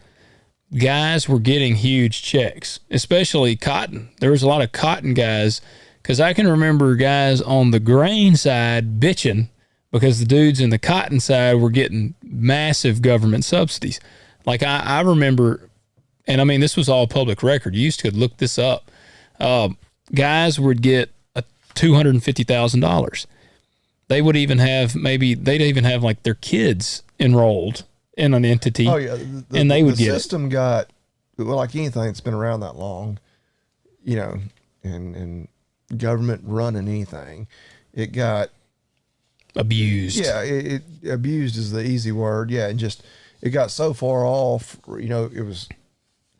guys were getting huge checks, especially cotton. There was a lot of cotton guys, because I can remember guys on the grain side bitching because the dudes in the cotton side were getting massive government subsidies. Like I remember, and this was all public record. You used to look this up. Guys would get $250,000. They would even have they'd even have like their kids enrolled in an entity. Oh yeah, and they would get the system got, well, like anything that's been around that long, and government running anything, it got abused. Yeah, it abused is the easy word. Yeah, and just it got so far off. It was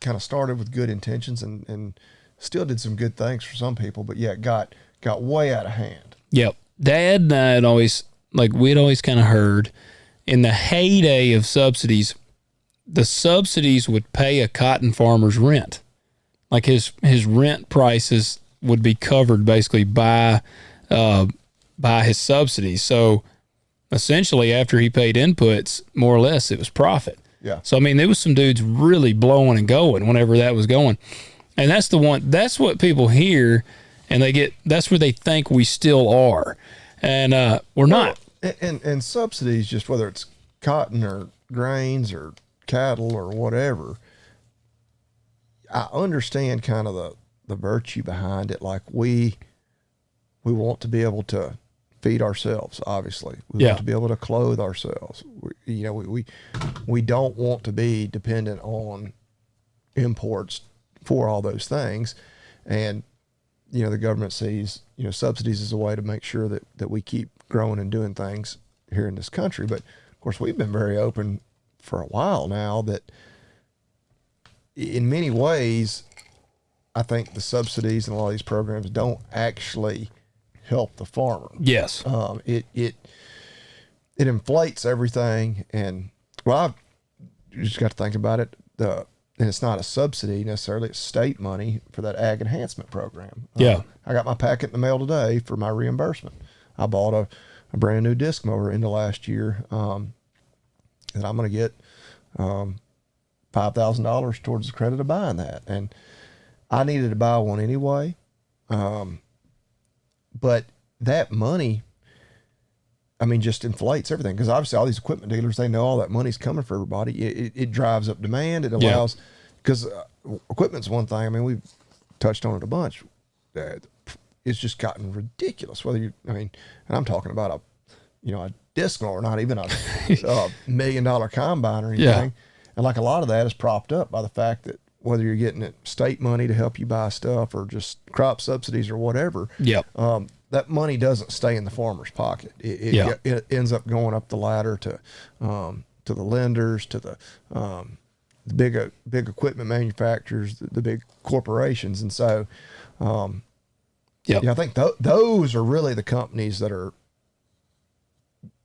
kind of started with good intentions and still did some good things for some people, but yeah, it got way out of hand. Yep. Dad and I we'd always kind of heard in the heyday of subsidies, the subsidies would pay a cotton farmer's rent. Like his rent prices would be covered basically by his subsidies. So essentially after he paid inputs, more or less it was profit. Yeah. So, I mean, there was some dudes really blowing and going whenever that was going. And that's what people hear, and that's where they think we still are. And we're not. And subsidies, just whether it's cotton or grains or cattle or whatever, I understand kind of the virtue behind it. Like we want to be able to feed ourselves, obviously. We want to be able to clothe ourselves. We don't want to be dependent on imports for all those things. And, the government sees, subsidies as a way to make sure that we keep growing and doing things here in this country. But of course, we've been very open for a while now that in many ways, I think the subsidies and a lot of these programs don't actually help the farmer. Yes. It inflates everything. And you just got to think about it. And it's not a subsidy necessarily, it's state money for that ag enhancement program. Yeah. I got my packet in the mail today for my reimbursement. I bought a brand new disc mower into last year, and I'm going to get $5,000 towards the credit of buying that. And I needed to buy one anyway. But that money, I mean, just inflates everything, because obviously all these equipment dealers, they know all that money's coming for everybody. It drives up demand. It allows, because equipment's one thing. I mean, we've touched on it a bunch. It's just gotten ridiculous. And I'm talking about a disc mower, not even a $1 million combine or anything. Yeah. And like a lot of that is propped up by the fact that whether you're getting it state money to help you buy stuff or just crop subsidies or whatever. Yep. That money doesn't stay in the farmer's pocket. It ends up going up the ladder to the lenders, to the big equipment manufacturers, the big corporations. And so, I think those are really the companies that are,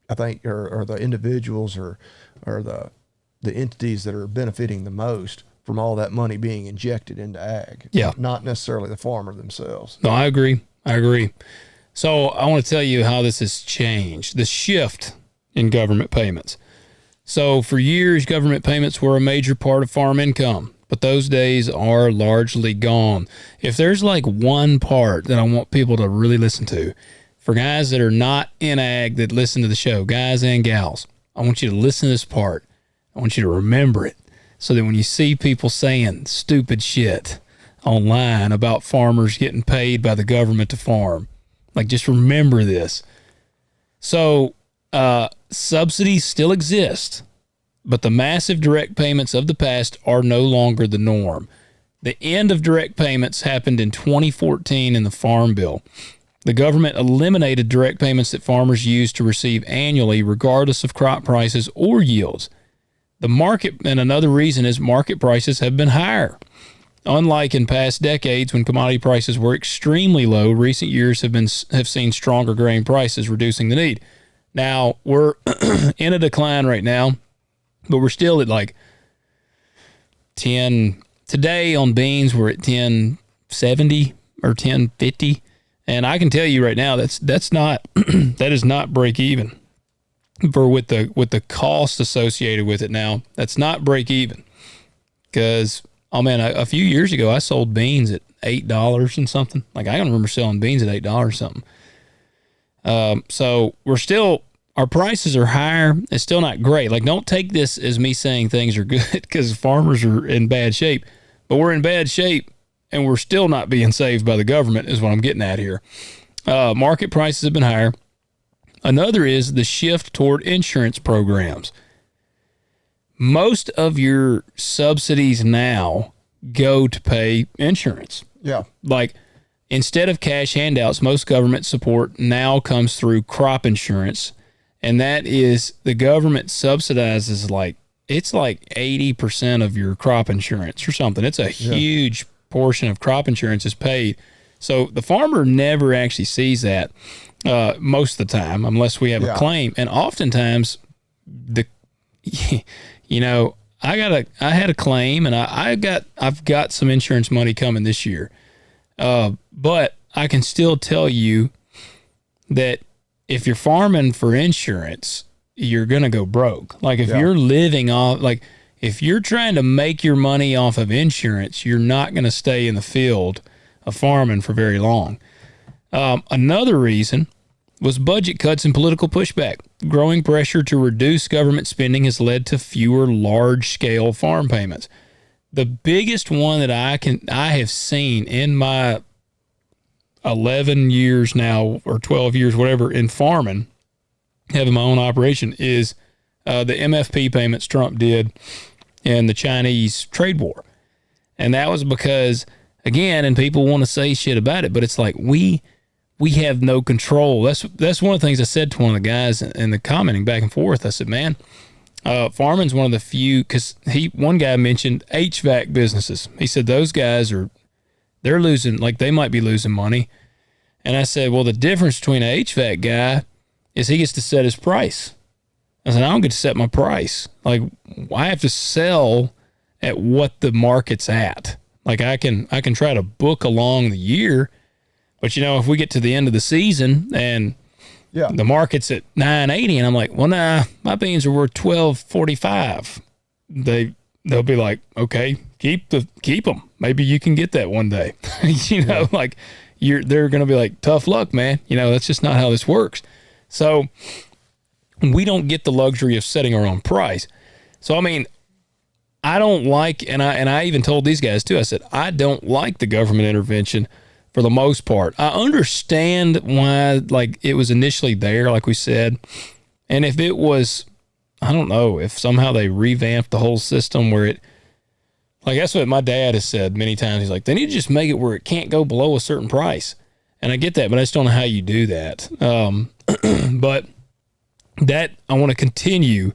I think, are the individuals or the entities that are benefiting the most from all that money being injected into ag. Yeah. Not necessarily the farmer themselves. No, I agree. So I want to tell you how this has changed, the shift in government payments. So for years, government payments were a major part of farm income, but those days are largely gone. If there's like one part that I want people to really listen to, for guys that are not in ag that listen to the show, guys and gals, I want you to listen to this part. I want you to remember it so that when you see people saying stupid shit online about farmers getting paid by the government to farm, like, just remember this. So subsidies still exist, but the massive direct payments of the past are no longer the norm. The end of direct payments happened in 2014 in the Farm Bill. The government eliminated direct payments that farmers used to receive annually, regardless of crop prices or yields. The market, and another reason is market prices have been higher. Unlike in past decades when commodity prices were extremely low, recent years have seen stronger grain prices, reducing the need. Now, we're in a decline right now, but we're still at like 10. Today on beans, we're at 10.70 or 10.50. And I can tell you right now, that's not that is not break even. With the cost associated with it now, that's not break even. Because a few years ago, I sold beans at $8 and something. Like, I can remember selling beans at $8 or something. So our prices are higher. It's still not great. Like, don't take this as me saying things are good because farmers are in bad shape. But we're in bad shape, and we're still not being saved by the government is what I'm getting at here. Market prices have been higher. Another is the shift toward insurance programs. Most of your subsidies now go to pay insurance. Yeah. Like, instead of cash handouts, most government support now comes through crop insurance. And that is, the government subsidizes it's like 80% of your crop insurance or something. It's a huge portion of crop insurance is paid. So the farmer never actually sees that most of the time, unless we have a claim. And oftentimes I had a claim, and I've got some insurance money coming this year. But I can still tell you that if you're farming for insurance, you're going to go broke. Like if you're living off, like if you're trying to make your money off of insurance, you're not going to stay in the field of farming for very long. Another reason was budget cuts and political pushback. Growing pressure to reduce government spending has led to fewer large-scale farm payments. The biggest one that I have seen in my 11 years now, or 12 years, whatever, in farming, having my own operation, is the MFP payments Trump did in the Chinese trade war. And that was because, again, and people want to say shit about it, but it's like we have no control. That's one of the things I said to one of the guys in the commenting back and forth. I said, man, farming's one of the few, because one guy mentioned HVAC businesses. He said those guys they're losing, like they might be losing money. And I said, well, the difference between an HVAC guy is he gets to set his price. I said, I don't get to set my price. Like I have to sell at what the market's at. Like I can try to book along the year, but if we get to the end of the season and the market's at $9.80 and I'm like, well, nah, my beans are worth $12.45. They'll be like, okay, keep them. Maybe you can get that one day. Like they're going to be like, tough luck, man. That's just not how this works. So we don't get the luxury of setting our own price. So, I mean, I don't like, and I even told these guys too, I said, I don't like the government intervention for the most part. I understand why, like, it was initially there, like we said. And if it was, I don't know, if somehow they revamped the whole system where it, like, that's what my dad has said many times. He's like, they need to just make it where it can't go below a certain price. And I get that, but I just don't know how you do that. But that I want to continue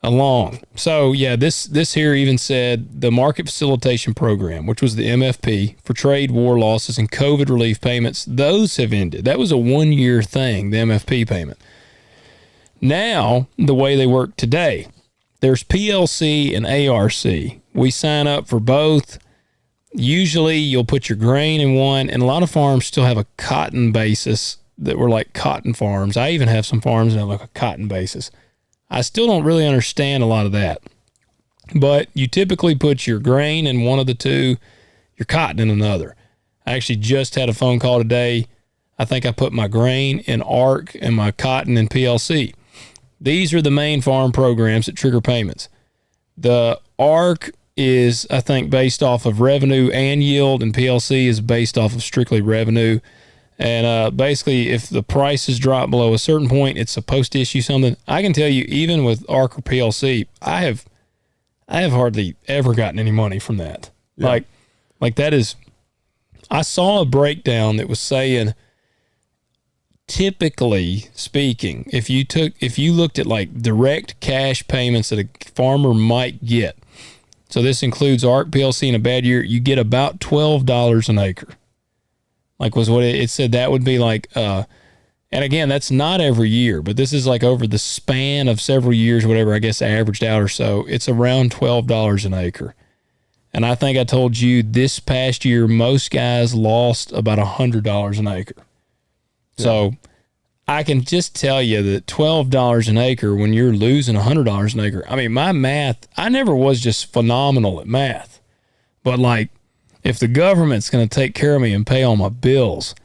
along. So yeah, this here even said the market facilitation program, which was the MFP for trade war losses and COVID relief payments, those have ended. That was a 1-year thing, the MFP payment. Now, the way they work today, there's PLC and ARC. We sign up for both. Usually you'll put your grain in one, and a lot of farms still have a cotton basis that were like cotton farms. I even have some farms that have like a cotton basis. I still don't really understand a lot of that. But you typically put your grain in one of the two, your cotton in another. I actually just had a phone call today. I think I put my grain in ARC and my cotton in PLC. These are the main farm programs that trigger payments. The ARC is, I think, based off of revenue and yield, and PLC is based off of strictly revenue. And basically, if the prices drop below a certain point, it's supposed to issue something. I can tell you, even with ARC or PLC, I have hardly ever gotten any money from that. Yeah. Like that is, I saw a breakdown that was saying, typically speaking, if you looked at like direct cash payments that a farmer might get, so this includes ARC, PLC in a bad year, you get about $12 an acre. Like was what it said that would be like, and again, that's not every year, but this is like over the span of several years, whatever, I guess averaged out or so, it's around $12 an acre. And I think I told you this past year, most guys lost about $100 an acre. Yeah. So I can just tell you that $12 an acre when you're losing $100 an acre. I mean, my math, I never was just phenomenal at math, but like, if the government's going to take care of me and pay all my bills,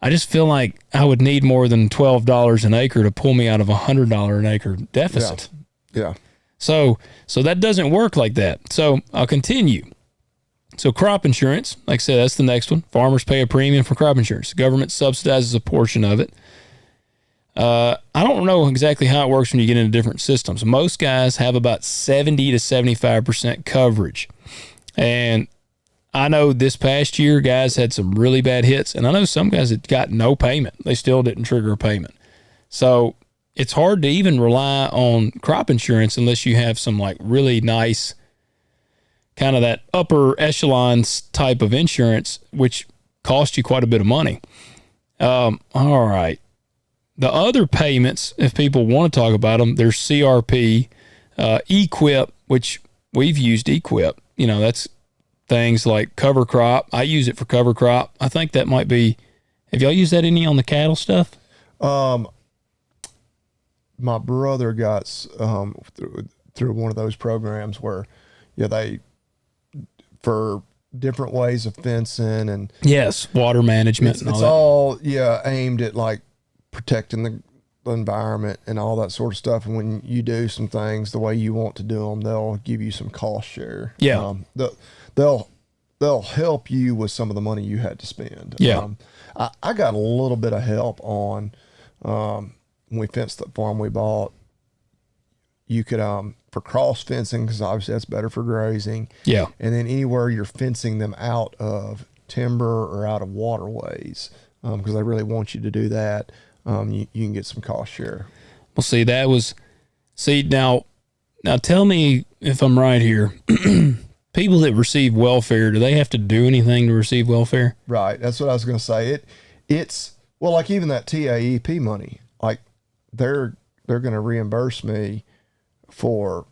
I just feel like I would need more than $12 an acre to pull me out of $100 an acre deficit. Yeah. So that doesn't work like that. So I'll continue. So crop insurance, like I said, that's the next one. Farmers pay a premium for crop insurance. The government subsidizes a portion of it. I don't know exactly how it works when you get into different systems. Most guys have about 70 to 75% coverage. And I know this past year, guys had some really bad hits, and I know some guys that got no payment. They still didn't trigger a payment. So it's hard to even rely on crop insurance unless you have some like really nice kind of that upper echelon type of insurance, which costs you quite a bit of money. All right. The other payments, if people want to talk about them, there's CRP, EQIP, which we've used EQIP. That's things like cover crop. I use it for cover crop. I think that might be, have y'all used that any on the cattle stuff? My brother got through one of those programs where, yeah, they for different ways of fencing and Yes, water management and all it's that. all aimed at like protecting the environment and all that sort of stuff. And when you do some things the way you want to do them, they'll give you some cost share. Yeah. They'll help you with some of the money you had to spend. Yeah. I got a little bit of help on when we fenced the farm we bought. You could for cross fencing, because obviously that's better for grazing. Yeah. And then anywhere you're fencing them out of timber or out of waterways, because they really want you to do that, you can get some cost share. Well, see, now tell me if I'm right here. People that receive welfare, do they have to do anything to receive welfare? Right. That's what I was going to say. It's well, like even that TAEP money, like they're going to reimburse me for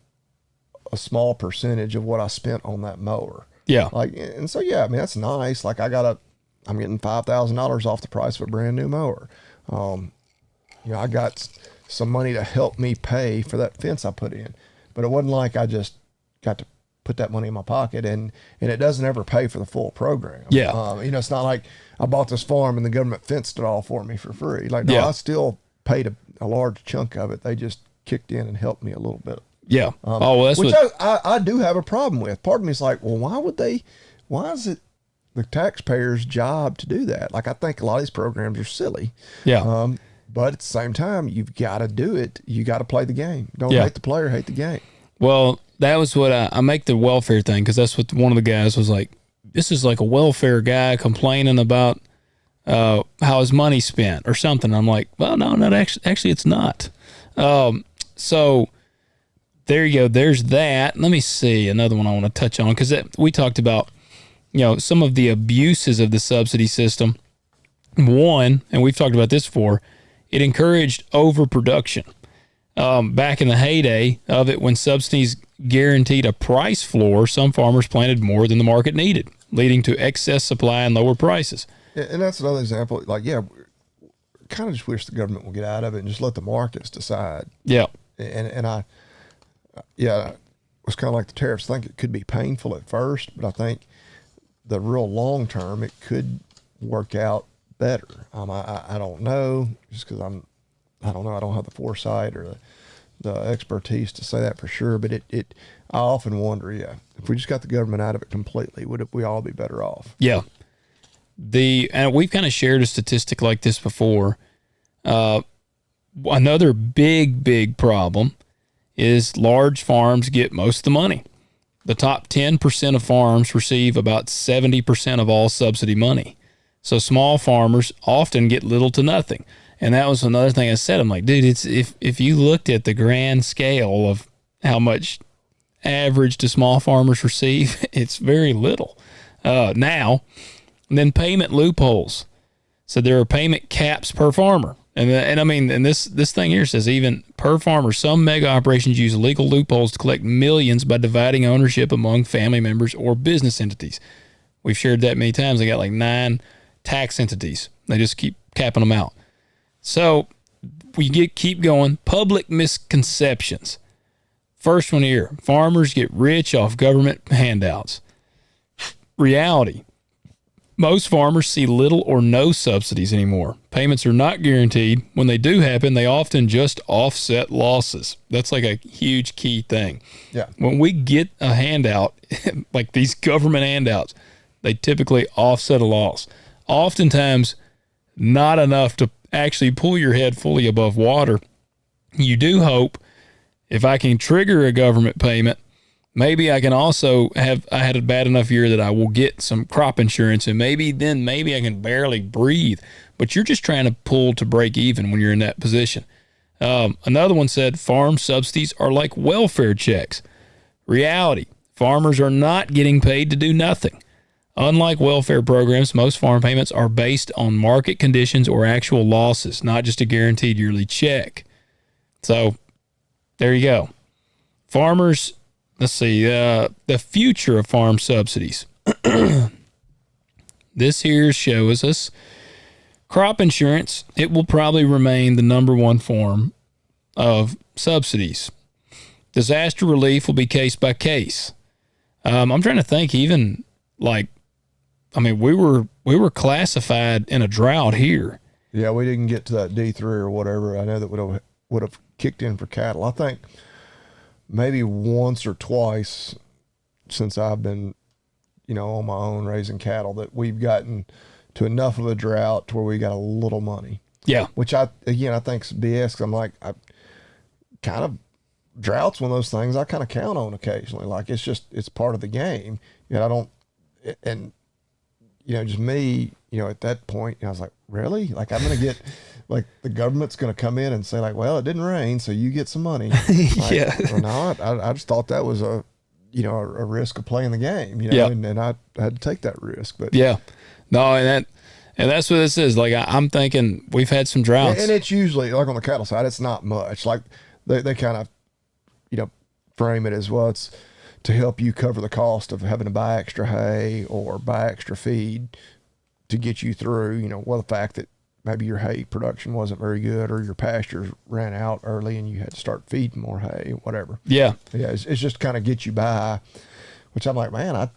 a small percentage of what I spent on that mower. Yeah. Like, and so, yeah, I mean, that's nice. Like I'm getting $5,000 off the price of a brand new mower. I got some money to help me pay for that fence I put in, but it wasn't like I just got to put that money in my pocket, and it doesn't ever pay for the full program. Yeah. It's not like I bought this farm and the government fenced it all for me for free. Like, no, Yeah. I still paid a large chunk of it. They just kicked in and helped me a little bit. Yeah. That's Which what. I do have a problem with. Part of me is like, well, why is it the taxpayer's job to do that? Like, I think a lot of these programs are silly. Yeah. But at the same time, you've got to do it. You got to play the game. Don't Yeah. hate the player, hate the game. Well, that was what I make the welfare thing, because that's what one of the guys was like. This is like a welfare guy complaining about how his money's spent or something. I'm like, well, no, not actually, it's not. So there you go. There's that. Let me see another one I want to touch on, because we talked about some of the abuses of the subsidy system. One, and we've talked about this before, it encouraged overproduction. Back in the heyday of it, when subsidies guaranteed a price floor, some farmers planted more than the market needed, leading to excess supply and lower prices. Yeah, and that's another example. Like, yeah, kind of just wish the government would get out of it and just let the markets decide. Yeah. And I was kind of like the tariffs. I think it could be painful at first, but I think the real long term, it could work out better. I don't know, just because I don't know. I don't have the foresight or the expertise to say that for sure. But I often wonder, if we just got the government out of it completely, would we all be better off? Yeah. And we've kind of shared a statistic like this before. Another big problem is large farms get most of the money. The top 10% of farms receive about 70% of all subsidy money. So small farmers often get little to nothing. And that was another thing I said. I'm like, dude, it's if you looked at the grand scale of how much average to small farmers receive, it's very little. Now, and then payment loopholes. So there are payment caps per farmer. And I mean, and this thing here says even per farmer, some mega operations use legal loopholes to collect millions by dividing ownership among family members or business entities. We've shared that many times. They got like 9 tax entities. They just keep capping them out. So we keep going. Public misconceptions. First one here: farmers get rich off government handouts. Reality: most farmers see little or no subsidies anymore. Payments are not guaranteed. When they do happen, they often just offset losses. That's like a huge key thing. Yeah. When we get a handout, like these government handouts, they typically offset a loss. Oftentimes, not enough to actually pull your head fully above water. You do hope, if I can trigger a government payment, maybe I can also I had a bad enough year that I will get some crop insurance, and maybe I can barely breathe. But you're just trying to pull to break even when you're in that position. Another one said farm subsidies are like welfare checks. Reality: farmers are not getting paid to do nothing. Unlike welfare programs, most farm payments are based on market conditions or actual losses, not just a guaranteed yearly check. So there you go. Farmers, let's see, the future of farm subsidies. This here shows us crop insurance, it will probably remain the number one form of subsidies. Disaster relief will be case by case. I'm trying to think, even like, I mean, we were classified in a drought here. Yeah, we didn't get to that D3 or whatever. I know that would have kicked in for cattle. I think maybe once or twice since I've been, on my own raising cattle, that we've gotten to enough of a drought to where we got a little money. Yeah. Which I think is BS. 'Cause I'm like, droughts, one of those things I kind of count on occasionally. Like it's part of the game. I don't, and just me, at that point, I was like, really? Like I'm going to get, like the government's going to come in and say like, well, it didn't rain, so you get some money. Like, yeah. Or not. I just thought that was a risk of playing the game, Yeah. and I had to take that risk. But yeah, no, and that's what this is. Like I'm thinking we've had some droughts, and it's usually like on the cattle side, it's not much. Like they kind of, frame it as, well, it's to help you cover the cost of having to buy extra hay or buy extra feed to get you through, the fact that maybe your hay production wasn't very good or your pastures ran out early and you had to start feeding more hay, whatever. Yeah. Yeah. It's just kind of get you by, which I'm like, man, I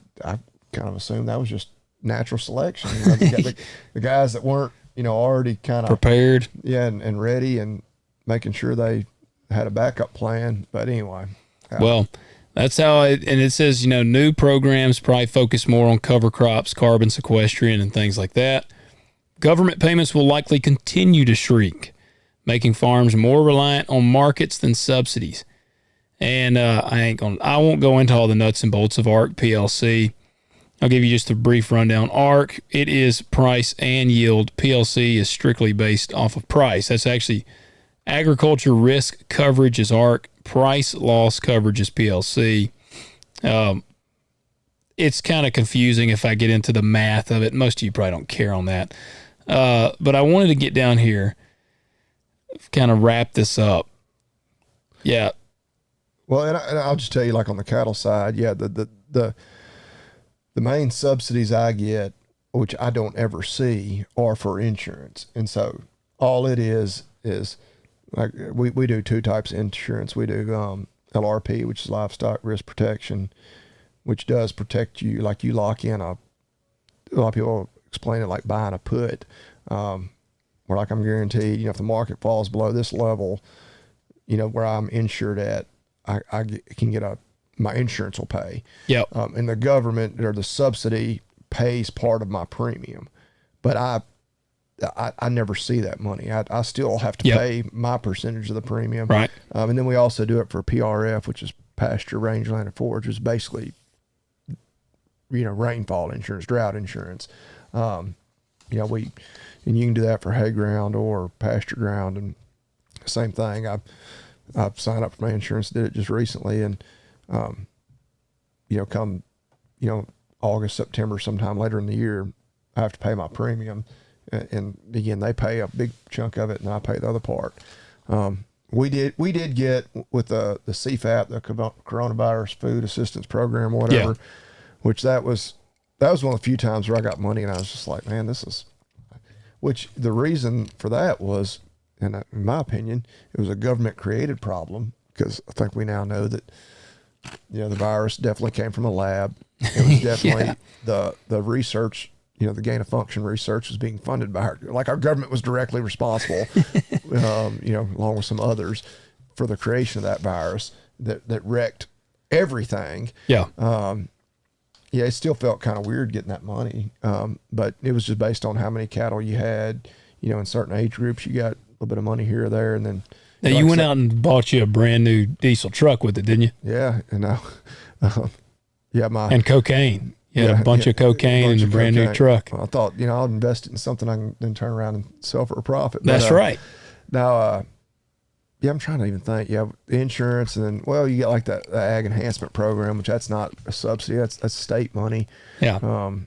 kind of assumed that was just natural selection. The guys that weren't, already kind of prepared. Yeah. And ready and making sure they had a backup plan. But anyway. Well, that's how and it says, new programs probably focus more on cover crops, carbon sequestration, and things like that. Government payments will likely continue to shrink, making farms more reliant on markets than subsidies. And I won't go into all the nuts and bolts of ARC PLC. I'll give you just a brief rundown. ARC, it is price and yield. PLC is strictly based off of price. That's actually agriculture risk coverage is ARC. Price loss coverage is PLC. It's kind of confusing if I get into the math of it. Most of you probably don't care on that. But I wanted to get down here, kind of wrap this up. Yeah. Well, and I'll just tell you, like on the cattle side, yeah, the main subsidies I get, which I don't ever see, are for insurance. And so all it is like we do two types of insurance. We do LRP, which is livestock risk protection, which does protect you. Like you lock in a lot of people explain it like buying a put, where like I'm guaranteed, if the market falls below this level, where I'm insured at, I can get my insurance will pay. Yep. And the government or the subsidy pays part of my premium, but I never see that money. I still have to pay my percentage of the premium. Right. And then we also do it for PRF, which is pasture, rangeland, and forage, which is basically, rainfall insurance, drought insurance. And you can do that for hay ground or pasture ground, and same thing. I've signed up for my insurance, did it just recently, and come August, September, sometime later in the year, I have to pay my premium. And again, they pay a big chunk of it, and I pay the other part. We did get with the CFAP, the Coronavirus Food Assistance Program, or whatever, which that was one of the few times where I got money, and I was just like, man, which the reason for that was, and in my opinion, it was a government created problem, because I think we now know that, the virus definitely came from a lab. It was definitely the research. The gain of function research was being funded by our government was directly responsible, along with some others, for the creation of that virus that wrecked everything. Yeah. It still felt kind of weird getting that money. But it was just based on how many cattle you had, in certain age groups, you got a little bit of money here or there. And then now you went out and bought you a brand new diesel truck with it, didn't you? Yeah. And and cocaine. You had a bunch of cocaine and a brand new truck. Well, I thought, I'll invest it in something I can then turn around and sell for a profit. That's right. Now, I'm trying to even think. Yeah, insurance, and then, you get like the ag enhancement program, which that's not a subsidy. That's state money. Yeah.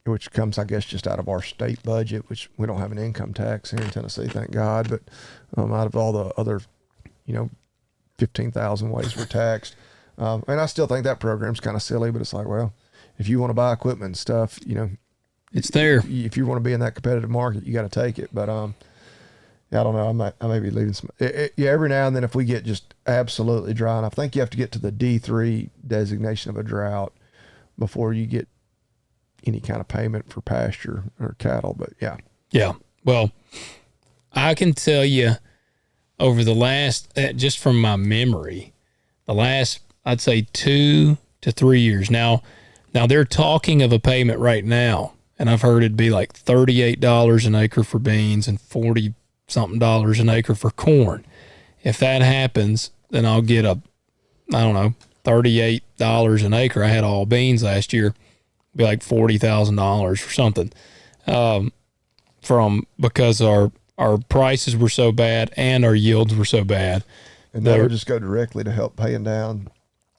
Which comes, I guess, just out of our state budget, which we don't have an income tax here in Tennessee, thank God. But out of all the other, 15,000 ways we're taxed. And I still think that program's kind of silly, but it's like, well, if you want to buy equipment and stuff, It's there. If you want to be in that competitive market, you got to take it. But yeah, I don't know. I may be leaving some. Yeah, every now and then, if we get just absolutely dry, and I think you have to get to the D3 designation of a drought before you get any kind of payment for pasture or cattle. But yeah. Yeah. Well, I can tell you over the last, just from my memory, the last, I'd say 2 to 3 years. Now they're talking of a payment right now, and I've heard it'd be like $38 an acre for beans and $40 something an acre for corn. If that happens, then I'll get I don't know, $38 an acre. I had all beans last year, be like $40,000 or something. Because our prices were so bad and our yields were so bad. And that'll just go directly to help paying down.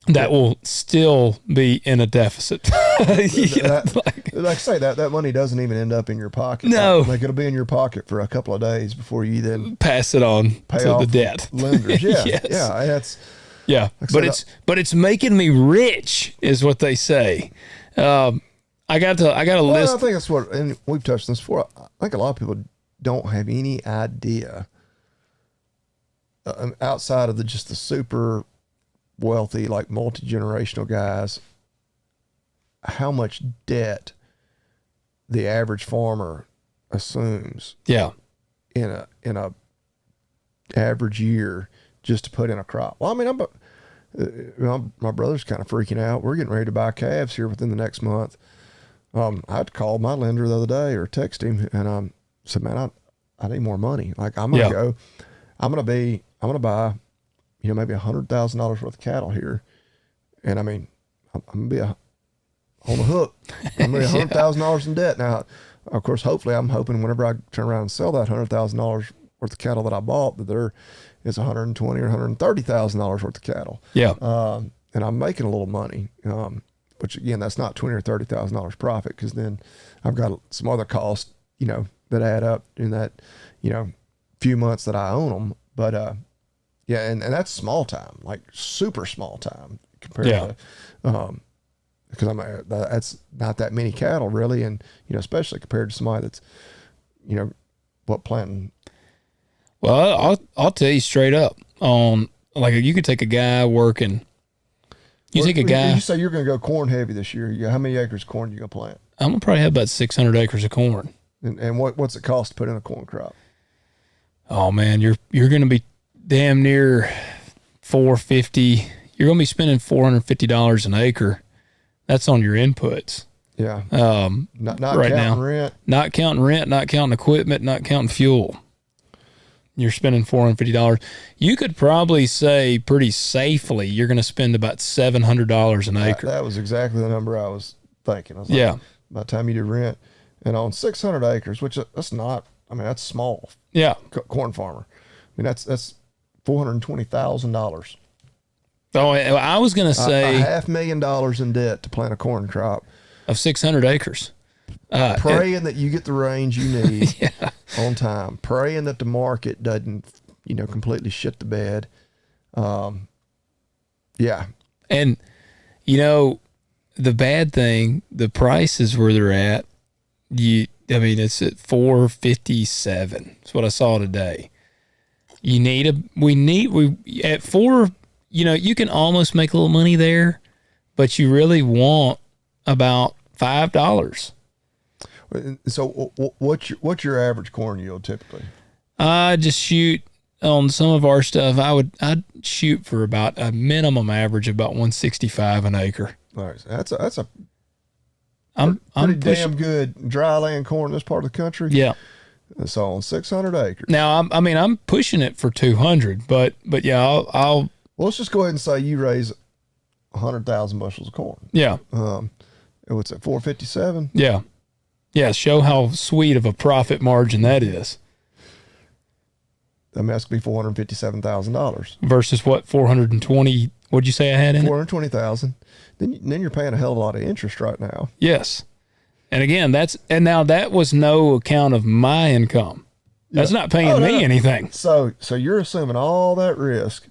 That will still be in a deficit. Like I say, that money doesn't even end up in your pocket. No. Like it'll be in your pocket for a couple of days before you then pass it on to the debt. Lenders. Yeah. Yes. Yeah. That's, yeah. But it's making me rich is what they say. I got a list. I think that's what, and we've touched on this before. I think a lot of people don't have any idea outside of just the super wealthy, like multi-generational guys, how much debt the average farmer assumes. Yeah. In a average year just to put in a crop. Well, I mean, my brother's kind of freaking out. We're getting ready to buy calves here within the next month. I had to call my lender the other day or text him and said, man, I need more money. Like I'm going to I'm going to buy, maybe $100,000 worth of cattle here. And I mean, I'm going to be on the hook. I'm going to be $100,000 in debt. Now, of course, hopefully I'm hoping whenever I turn around and sell that $100,000 worth of cattle that I bought, that there is $120,000 or $130,000 worth of cattle. Yeah. And I'm making a little money. Which again, that's not $20,000 or $30,000 profit. Cause then I've got some other costs, that add up in that, few months that I own them. But, yeah. And that's small time, like super small time compared to, because that's not that many cattle really. And, especially compared to somebody that's, planting. Well, I'll tell you straight up on, like, you could take a guy working. You say you're going to go corn heavy this year. How many acres of corn are you going to plant? I'm going to probably have about 600 acres of corn. And what's it cost to put in a corn crop? Oh man, you're going to be damn near $450. You're going to be spending $450 an acre. That's on your inputs. Yeah. Not right counting now. Rent. Not counting rent, not counting equipment, not counting fuel. You're spending $450. You could probably say pretty safely you're going to spend about $700 an acre. That was exactly the number I was thinking. I was like, by the time you do rent, and on 600 acres, which that's not, that's small. Yeah. Corn farmer. That's $420,000. Oh, I was going to say $500,000 in debt to plant a corn crop of 600 acres. Praying that you get the range you need on time. Praying that the market doesn't, completely shit the bed. Yeah. And, the bad thing, the prices where they're at, it's at $457. That's what I saw today. At $4, you can almost make a little money there, but you really want about $5. So what's your average corn yield typically? I just shoot on some of our stuff. I'd shoot for about a minimum average of about 165 an acre. All right, so that's a I'm pretty pushing, damn good dry land corn in this part of the country. Yeah. So on 600 acres. Now I'm pushing it for 200, but yeah, I'll. Well, let's just go ahead and say you raise 100,000 bushels of corn. Yeah. What's it, 457? Yeah. Yeah, show how sweet of a profit margin that is. That's going to be $457,000. Versus what, 420, what'd you say I had in 420,000. Then you're paying a hell of a lot of interest right now. Yes. And again, now that was no account of my income. That's not paying me anything. So you're assuming all that risk.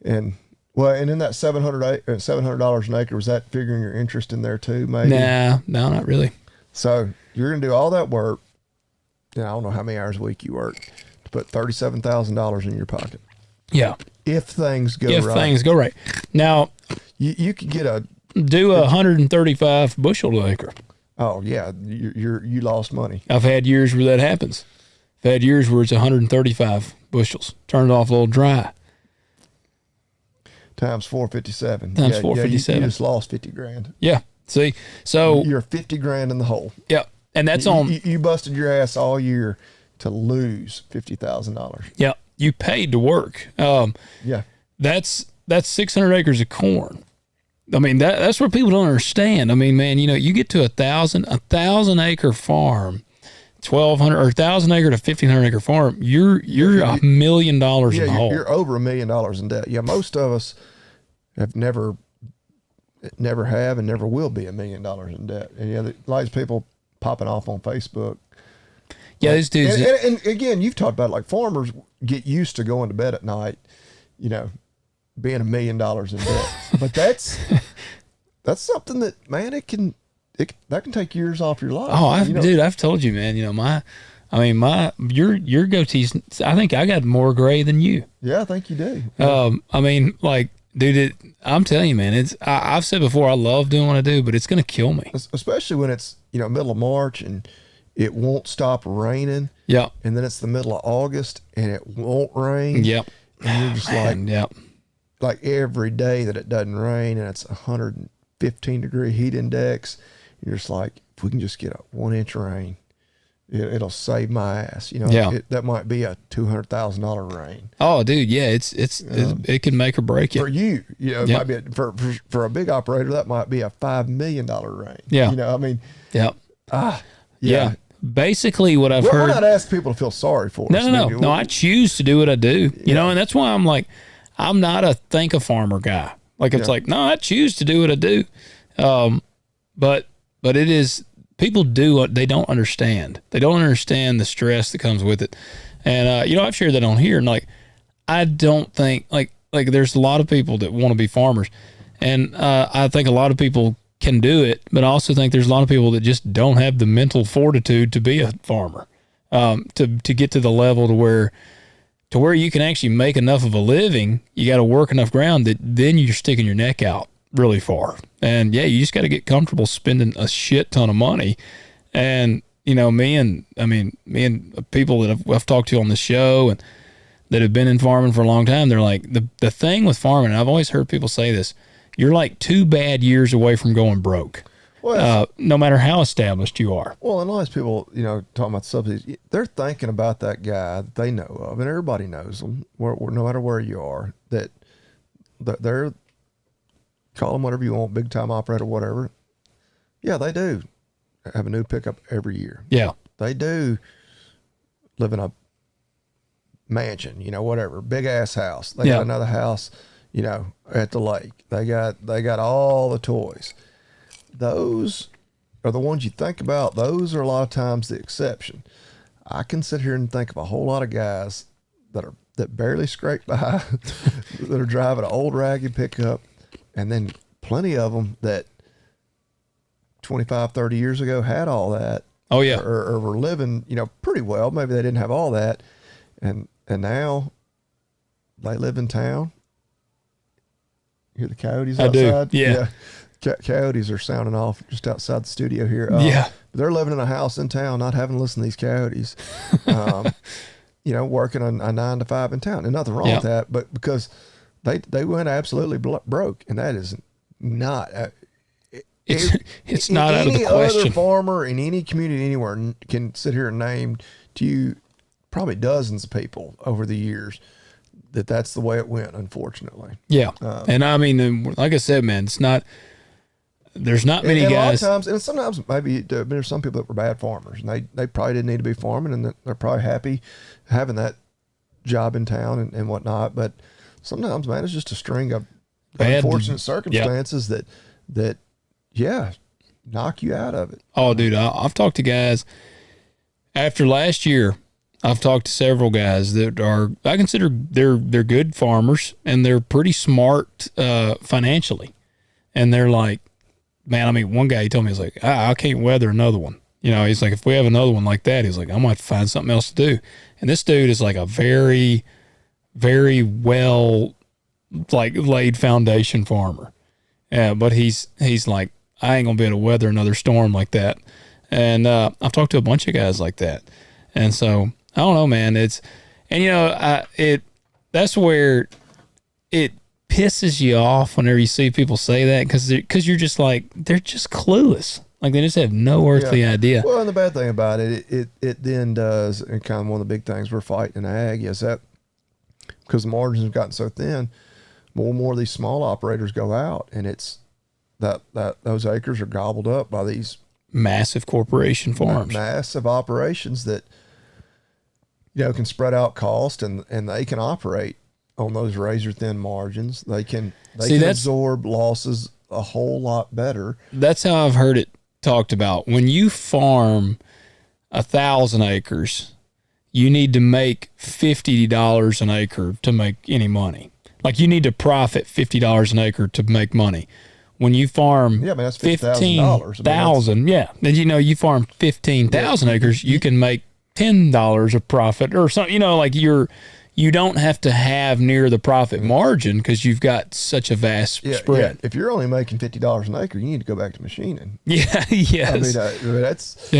And Well, and in that $700 an acre, was that figuring your interest in there too? Maybe. No, not really. So you're gonna do all that work. I don't know how many hours a week you work to put $37,000 in your pocket. Yeah. If things go If right. things go right. Now, You could get do 135 bushel an acre. Oh yeah, you lost money. I've had years where that happens. I've had years where it's 135 bushels. Turn it off a little dry. Times 457. Times 457. You just lost 50 grand. Yeah. See, so you're 50 grand in the hole. Yeah, and that's you busted your ass all year to lose $50,000. Yeah, you paid to work. Yeah, that's 600 acres of corn. I mean, that's what people don't understand. I mean, man, you get to a 1,000 acre farm, 1,200 or 1,000 acre to 1,500 acre farm. You're $1 million in the hole. You're over $1 million in debt. Yeah, most of us have never have and never will be $1 million in debt. And a lot of people popping off on Facebook. Yeah, these dudes. And again, you've talked about it, like farmers get used to going to bed at night, being $1 million in debt. But that's something that, man, that can take years off your life. Oh, dude, I've told you, man. Your goatee's. I think I got more gray than you. Yeah, I think you do. I mean, like, dude, I'm telling you, man. I've said before, I love doing what I do, but it's gonna kill me. Especially when it's middle of March and it won't stop raining. Yeah. And then it's the middle of August and it won't rain. Yep. And you're just yep. Like every day that it doesn't rain and it's 115 degree heat index, you're just like, if we can just get a 1 inch rain, it'll save my ass. That might be a $200,000 rain. Oh, dude, yeah, it can make or break you. For you, it might be for a big operator that might be a $5 million rain. Yeah, yeah. Yeah. Basically, what I've heard. We're not asking people to feel sorry for us. No. I choose to do what I do. And that's why I'm like, I'm not a think a farmer guy. Like, it's like, no, I choose to do what I do. But it is, people do what they don't understand. They don't understand the stress that comes with it. And, I've shared that on here. And like, I don't think like there's a lot of people that want to be farmers. And, I think a lot of people can do it, but I also think there's a lot of people that just don't have the mental fortitude to be a farmer, to get to the level to where you can actually make enough of a living. You got to work enough ground that then you're sticking your neck out really far. And you just got to get comfortable spending a shit ton of money. And, me and people that I've talked to on the show and that have been in farming for a long time, they're like, the thing with farming, and I've always heard people say this, you're like 2 bad years away from going broke. Well, no matter how established you are. Well, and a lot of people, talking about subsidies, they're thinking about that guy that they know of, and everybody knows them, no matter where you are, that they're, call them whatever you want, big time operator, whatever. Yeah, they do have a new pickup every year. Yeah. They do live in a mansion, whatever, big ass house. They got another house, at the lake. They got all the toys. Those are the ones you think about. Those are a lot of times the exception. I can sit here and think of a whole lot of guys that barely scrape by, that are driving an old ragged pickup, and then plenty of them that 25, 30 years ago had all that. Oh yeah. Or were living, pretty well. Maybe they didn't have all that. And now they live in town. You hear the coyotes outside? I do. Yeah. Coyotes are sounding off just outside the studio here. They're living in a house in town, not having to listen to these coyotes. Working on a 9 to 5 in town, and nothing wrong with that. But because they went absolutely broke, and that is not. It's not out of the question. Any other farmer in any community anywhere can sit here and name to you probably dozens of people over the years that's the way it went, unfortunately. Yeah. And I mean, like I said, man, it's not, there's not many guys. A lot of times, and sometimes maybe there's some people that were bad farmers and they probably didn't need to be farming, and they're probably happy having that job in town and whatnot. But sometimes, man, it's just a string of unfortunate circumstances that knock you out of it. Oh, dude, I've talked to guys after last year. I've talked to several guys that I consider they're good farmers and they're pretty smart financially. And they're like, man, I mean, one guy, he told me, he's like, I can't weather another one. You know, he's like, if we have another one like that, he's like, I'm going to have to find something else to do. And this dude is like a very, very well, like, laid foundation farmer. But he's like, I ain't going to be able to weather another storm like that. And I've talked to a bunch of guys like that. And so, I don't know, man. That's where it pisses you off whenever you see people say that because you're just like, they're just clueless. Like they just have no earthly idea. Well, and the bad thing about it then does, and kind of one of the big things we're fighting in ag is that because the margins have gotten so thin, more and more of these small operators go out, and it's that those acres are gobbled up by these massive corporation farms, massive operations that can spread out cost and they can operate on those razor thin margins. They can absorb losses a whole lot better. That's how I've heard it talked about. When you farm 1,000 acres, you need to make $50 an acre to make any money. Like you need to profit $50 an acre to make money. When you farm that's $15,000. And you farm 15,000 acres, you can make $10 of profit or something. Like you don't have to have near the profit margin because you've got such a vast spread. Yeah. If you're only making $50 an acre, you need to go back to machining. Yeah, yes. I mean that's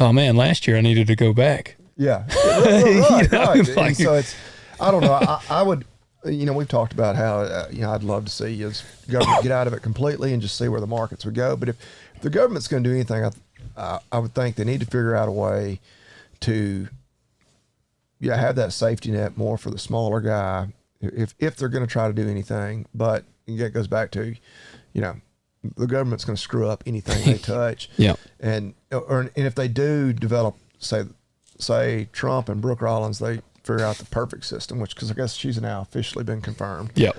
oh man, last year I needed to go back. Yeah, right. And so it's, I don't know. I would, we've talked about how I'd love to see the government get out of it completely and just see where the markets would go. But if the government's going to do anything, I would think they need to figure out a way to have that safety net more for the smaller guy if they're going to try to do anything. But it goes back to, the government's going to screw up anything they touch. Yeah. And if they do develop, say Trump and Brooke Rollins, they figure out the perfect system, because I guess she's now officially been confirmed. Yeah.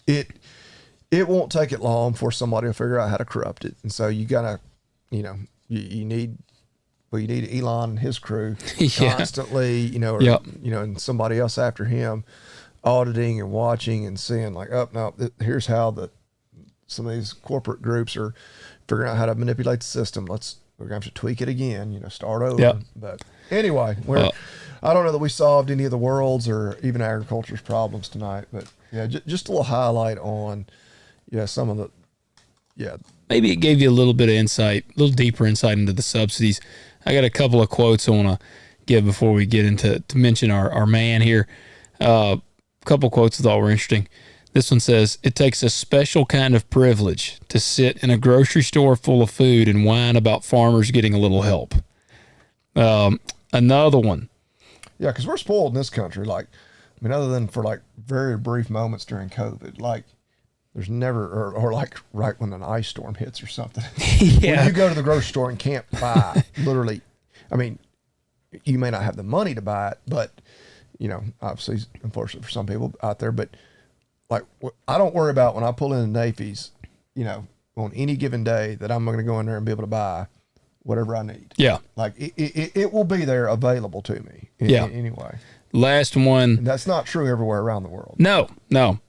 It won't take it long for somebody to figure out how to corrupt it. And so you gotta, you need Elon and his crew constantly, and somebody else after him auditing and watching and seeing like, oh no, here's how some of these corporate groups are figuring out how to manipulate the system. We're gonna have to tweak it again, start over. Yep. But anyway, I don't know that we solved any of the world's or even agriculture's problems tonight, but just a little highlight on some of the maybe it gave you a little bit of insight, a little deeper insight into the subsidies. I got a couple of quotes I want to give before we get into to mention our man here. A couple quotes I thought were interesting. This one says, "It takes a special kind of privilege to sit in a grocery store full of food and whine about farmers getting a little help." Another one. Yeah, because we're spoiled in this country. Like, I mean, other than for like very brief moments during COVID, like there's never, or like right when an ice storm hits or something. When you go to the grocery store and can't buy, literally, I mean, you may not have the money to buy it, but obviously, unfortunately for some people out there, but like I don't worry about when I pull in the Nafis, on any given day that I'm going to go in there and be able to buy whatever I need. Yeah. Like it will be there available to me anyway. Last one. And that's not true everywhere around the world. No.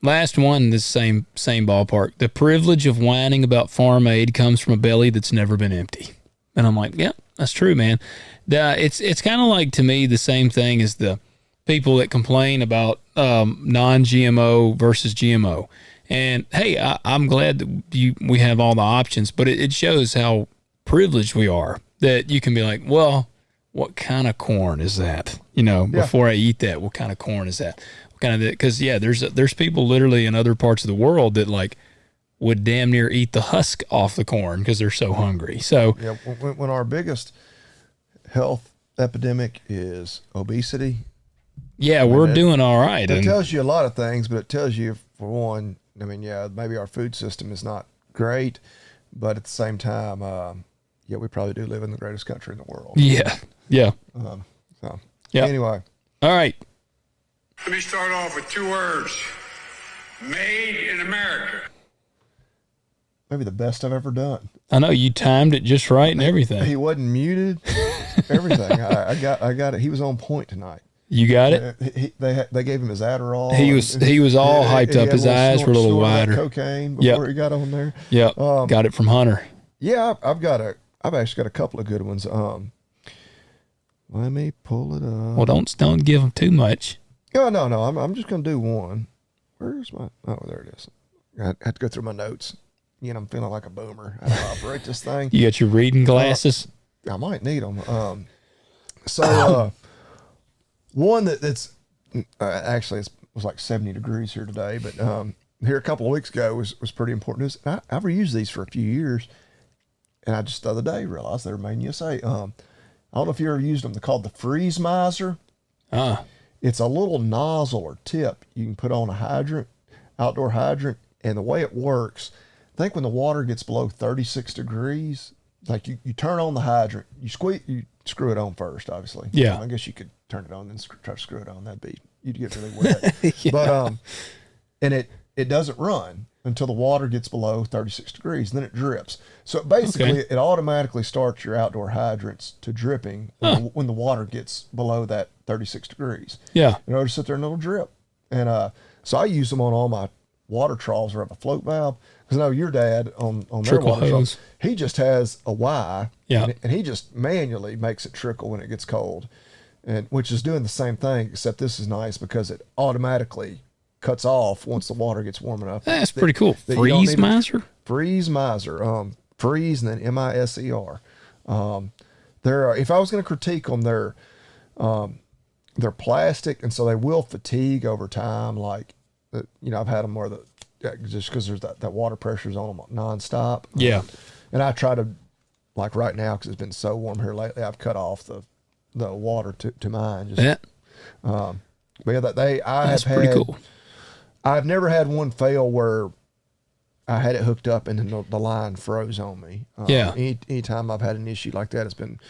Last one, the same ballpark. The privilege of whining about farm aid comes from a belly that's never been empty. And I'm like, yeah, that's true, man. It's kind of like, to me, the same thing as the people that complain about non-GMO versus GMO. And hey, I'm glad that we have all the options, but it shows how privileged we are that you can be like, well, what kind of corn is that? Before I eat that, what kind of corn is that? What kind of, because there's people literally in other parts of the world that like would damn near eat the husk off the corn because they're so hungry. So when our biggest health epidemic is obesity. Yeah, we're doing all right. It tells you a lot of things, but it tells you, for one, I mean, maybe our food system is not great, but at the same time, we probably do live in the greatest country in the world. Yeah. Anyway. All right. Let me start off with 2 words. Made in America. Maybe the best I've ever done. I know you timed it just right and everything. He wasn't muted. everything. I got it. He was on point tonight. You got it? They gave him his Adderall. He was all hyped up. His eyes were a little wider. Cocaine before he got on there. Yep. Got it from Hunter. Yeah, I've actually got a couple of good ones. Let me pull it up. Well, don't give him too much. Oh, no. I'm just gonna do one. Where's my? Oh, there it is. I have to go through my notes. I'm feeling like a boomer. I have to operate this thing. You got your reading glasses? I might need them. One that's actually it was like 70 degrees here today, but here a couple of weeks ago was pretty important. I've reused these for a few years, and I just the other day realized they were made in USA. I don't know if you ever used them. They're called the Freeze Miser. It's a little nozzle or tip you can put on a hydrant, outdoor hydrant, and the way it works, I think when the water gets below 36 degrees, like you turn on the hydrant, you screw it on first, obviously. Yeah. I guess you could turn it on and try to screw it on. You'd get really wet. Yeah. But and it doesn't run until the water gets below 36 degrees, and then it drips. So basically, it automatically starts your outdoor hydrants to dripping when the water gets below that 36 degrees. Yeah. In order to sit there and it'll drip. And so I use them on all my water troughs where I have a float valve. Because I know your dad on their Trickle water hose. troughs, he just has a Y. Yeah. And he just manually makes it trickle when it gets cold. And which is doing the same thing, except this is nice because it automatically cuts off once the water gets warm enough. That's pretty cool. Freeze Miser? Freeze Miser. Freeze and then M-I-S-E-R. If I was going to critique them, they're plastic, and so they will fatigue over time. Like, I've had them where just because there's that water pressure's on them nonstop. Yeah. And I try to, like right now, because it's been so warm here lately, I've cut off the water to mine. Yeah. But yeah, That's pretty cool. I've never had one fail where I had it hooked up and then the line froze on me. Yeah. Anytime I've had an issue like that, it's been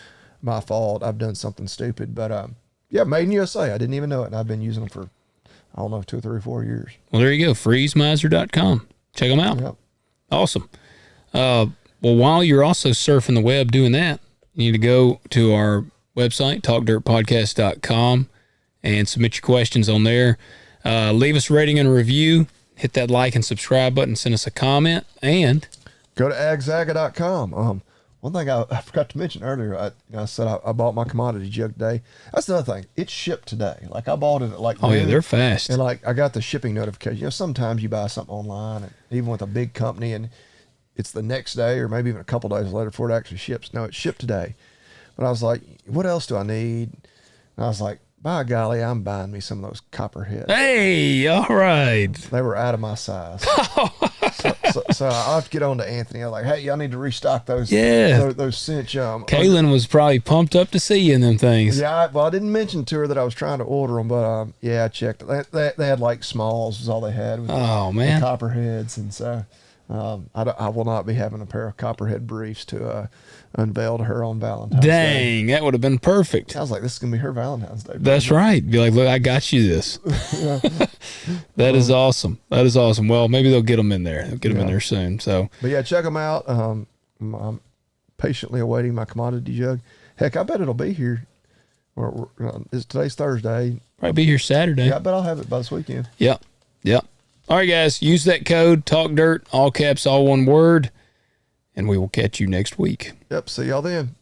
my fault. I've done something stupid. But yeah, made in USA. I didn't even know it, and I've been using them for, I don't know, 2 or 3 or 4 years. Well, there you go. FreezeMiser.com. Check them out. Yep. Awesome. Well, while you're also surfing the web doing that, you need to go to our website, talkdirtpodcast.com, and submit your questions on there. Leave us a rating and a review. Hit that like and subscribe button. Send us a comment. And go to agzaga.com. One thing I forgot to mention earlier, I said I bought my commodity jug today. That's another thing. It's shipped today. Like, I bought it at like oh, yeah, noon, they're fast. and like I got the shipping notification. Sometimes you buy something online, and even with a big company, and it's the next day or maybe even a couple days later before it actually ships. No, it's shipped today. But I was like, what else do I need? And I was like, by golly, I'm buying me some of those copperheads. Hey, all right. They were out of my size. so I'll have to get on to Anthony. I was like, hey, I need to restock those. Yeah. Those cinch. Kaylin was probably pumped up to see you in them things. Yeah, I didn't mention to her that I was trying to order them, but yeah, I checked. They had like smalls was all they had. With Oh, man. the copperheads, and so I will not be having a pair of copperhead briefs to unveil to her on Valentine's Day. Dang, that would have been perfect. I was like, this is gonna be her Valentine's Day. That's right. Be like, look, I got you this. That is awesome. That is awesome. Well, maybe they'll get them in there. They'll get them in there soon. So, but yeah, check them out. I'm patiently awaiting my commodity jug. Heck, I bet it'll be here. Today's Thursday. probably be here Saturday. Yeah, I bet I'll have it by this weekend. Yep. All right, guys, use that code, Talk Dirt, all caps, all one word, and we will catch you next week. Yep. See y'all then.